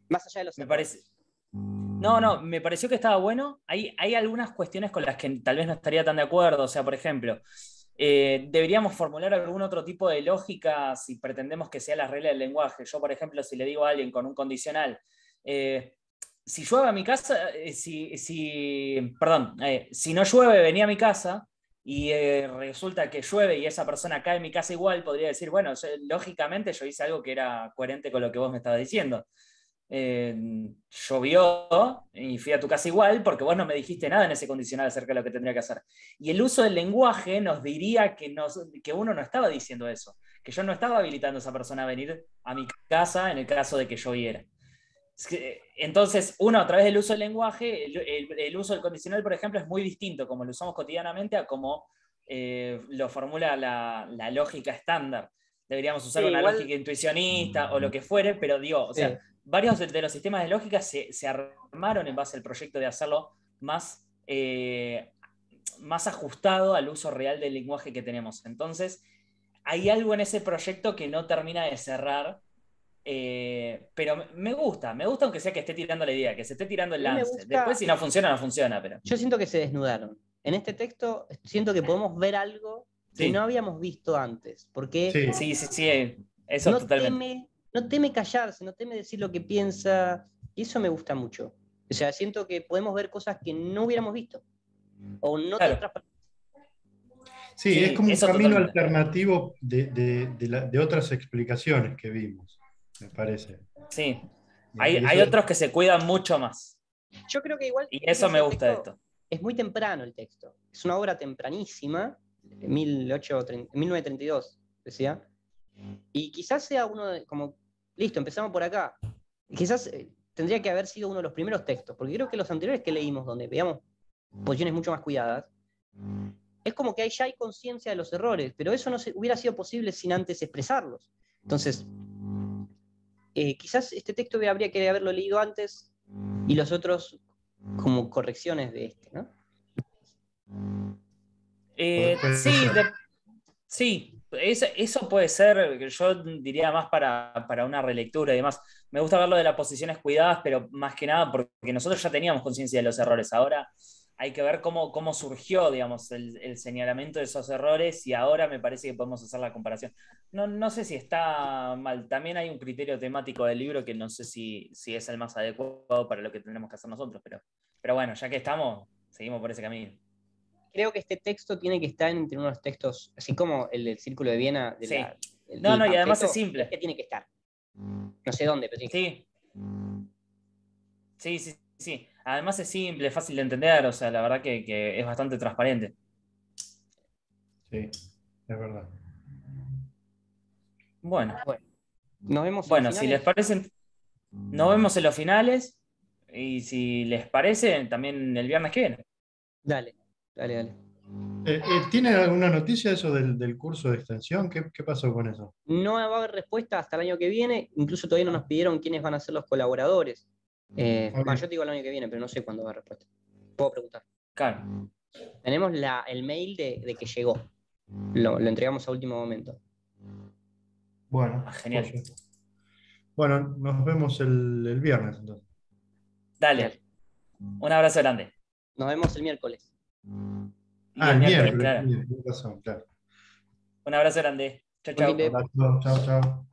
Más allá de los Me errores. parece. No, me pareció que estaba bueno. Hay algunas cuestiones con las que tal vez no estaría tan de acuerdo. O sea, por ejemplo, deberíamos formular algún otro tipo de lógica si pretendemos que sea la regla del lenguaje. Yo, por ejemplo, si le digo a alguien con un condicional, si llueve a mi casa, si no llueve, vení a mi casa, y resulta que llueve y esa persona cae en mi casa igual, podría decir, bueno, lógicamente yo hice algo que era coherente con lo que vos me estabas diciendo. Llovió y fui a tu casa igual porque vos no me dijiste nada en ese condicional acerca de lo que tendría que hacer. Y el uso del lenguaje nos diría que uno no estaba diciendo eso, que yo no estaba habilitando a esa persona a venir a mi casa en el caso de que lloviera. Entonces, uno, a través del uso del lenguaje, el uso del condicional, por ejemplo, es muy distinto como lo usamos cotidianamente a como lo formula la lógica estándar. Deberíamos usar una lógica intuicionista o lo que fuere, pero digo, o sea, varios de los sistemas de lógica se armaron en base al proyecto de hacerlo más ajustado al uso real del lenguaje que tenemos. Entonces, hay algo en ese proyecto que no termina de cerrar. Pero me gusta aunque sea que esté tirando la idea, que se esté tirando el lance. Después si no funciona, no funciona. Pero yo siento que se desnudaron. En este texto siento que podemos ver algo que no habíamos visto antes. Porque sí, eso no totalmente. No teme callarse, no teme decir lo que piensa. Y eso me gusta mucho. O sea, siento que podemos ver cosas que no hubiéramos visto. O no tan transparentes. Sí, es como un camino alternativo de otras explicaciones que vimos, me parece. Sí, hay otros que se cuidan mucho más. Yo creo que igual... Y eso me gusta de esto. Es muy temprano el texto. Es una obra tempranísima, 1932, decía. Y quizás sea uno de... como, listo, empezamos por acá. Quizás tendría que haber sido uno de los primeros textos, porque creo que los anteriores que leímos, donde veamos posiciones mucho más cuidadas, es como que ya hay conciencia de los errores, pero eso no hubiera sido posible sin antes expresarlos. Entonces, quizás este texto habría que haberlo leído antes y los otros como correcciones de este, ¿no? Sí, eso puede ser, yo diría más para una relectura y demás. Me gusta verlo de las posiciones cuidadas, pero más que nada porque nosotros ya teníamos conciencia de los errores. Ahora hay que ver cómo surgió, digamos, el señalamiento de esos errores y ahora me parece que podemos hacer la comparación. No sé si está mal. También hay un criterio temático del libro que no sé si es el más adecuado para lo que tendremos que hacer nosotros, pero bueno, ya que estamos, seguimos por ese camino. Creo que este texto tiene que estar entre unos textos, así como el del Círculo de Viena, Sí. del No, y además panfleto, es simple. este tiene que estar. No sé dónde, pero tiene que estar. Sí. Además es simple, es fácil de entender, o sea, la verdad que es bastante transparente. Sí, es verdad. Bueno, Nos vemos en los bueno, si finales. les parece, nos vemos en los finales y si les parece, también el viernes que viene. Dale. ¿Tienen alguna noticia de eso del curso de extensión? ¿Qué pasó con eso? No va a haber respuesta hasta el año que viene, incluso todavía no nos pidieron quiénes van a ser los colaboradores. Yo te digo el año que viene, pero no sé cuándo va a haber respuesta. Puedo preguntar. Claro. Tenemos el mail de que llegó. Lo entregamos a último momento. Bueno, Genial. Bueno, nos vemos el viernes entonces. Dale. Un abrazo grande. Nos vemos el miércoles. El miércoles, claro. Tienes razón, claro. Un abrazo grande. Chau, chau. Chao, chao.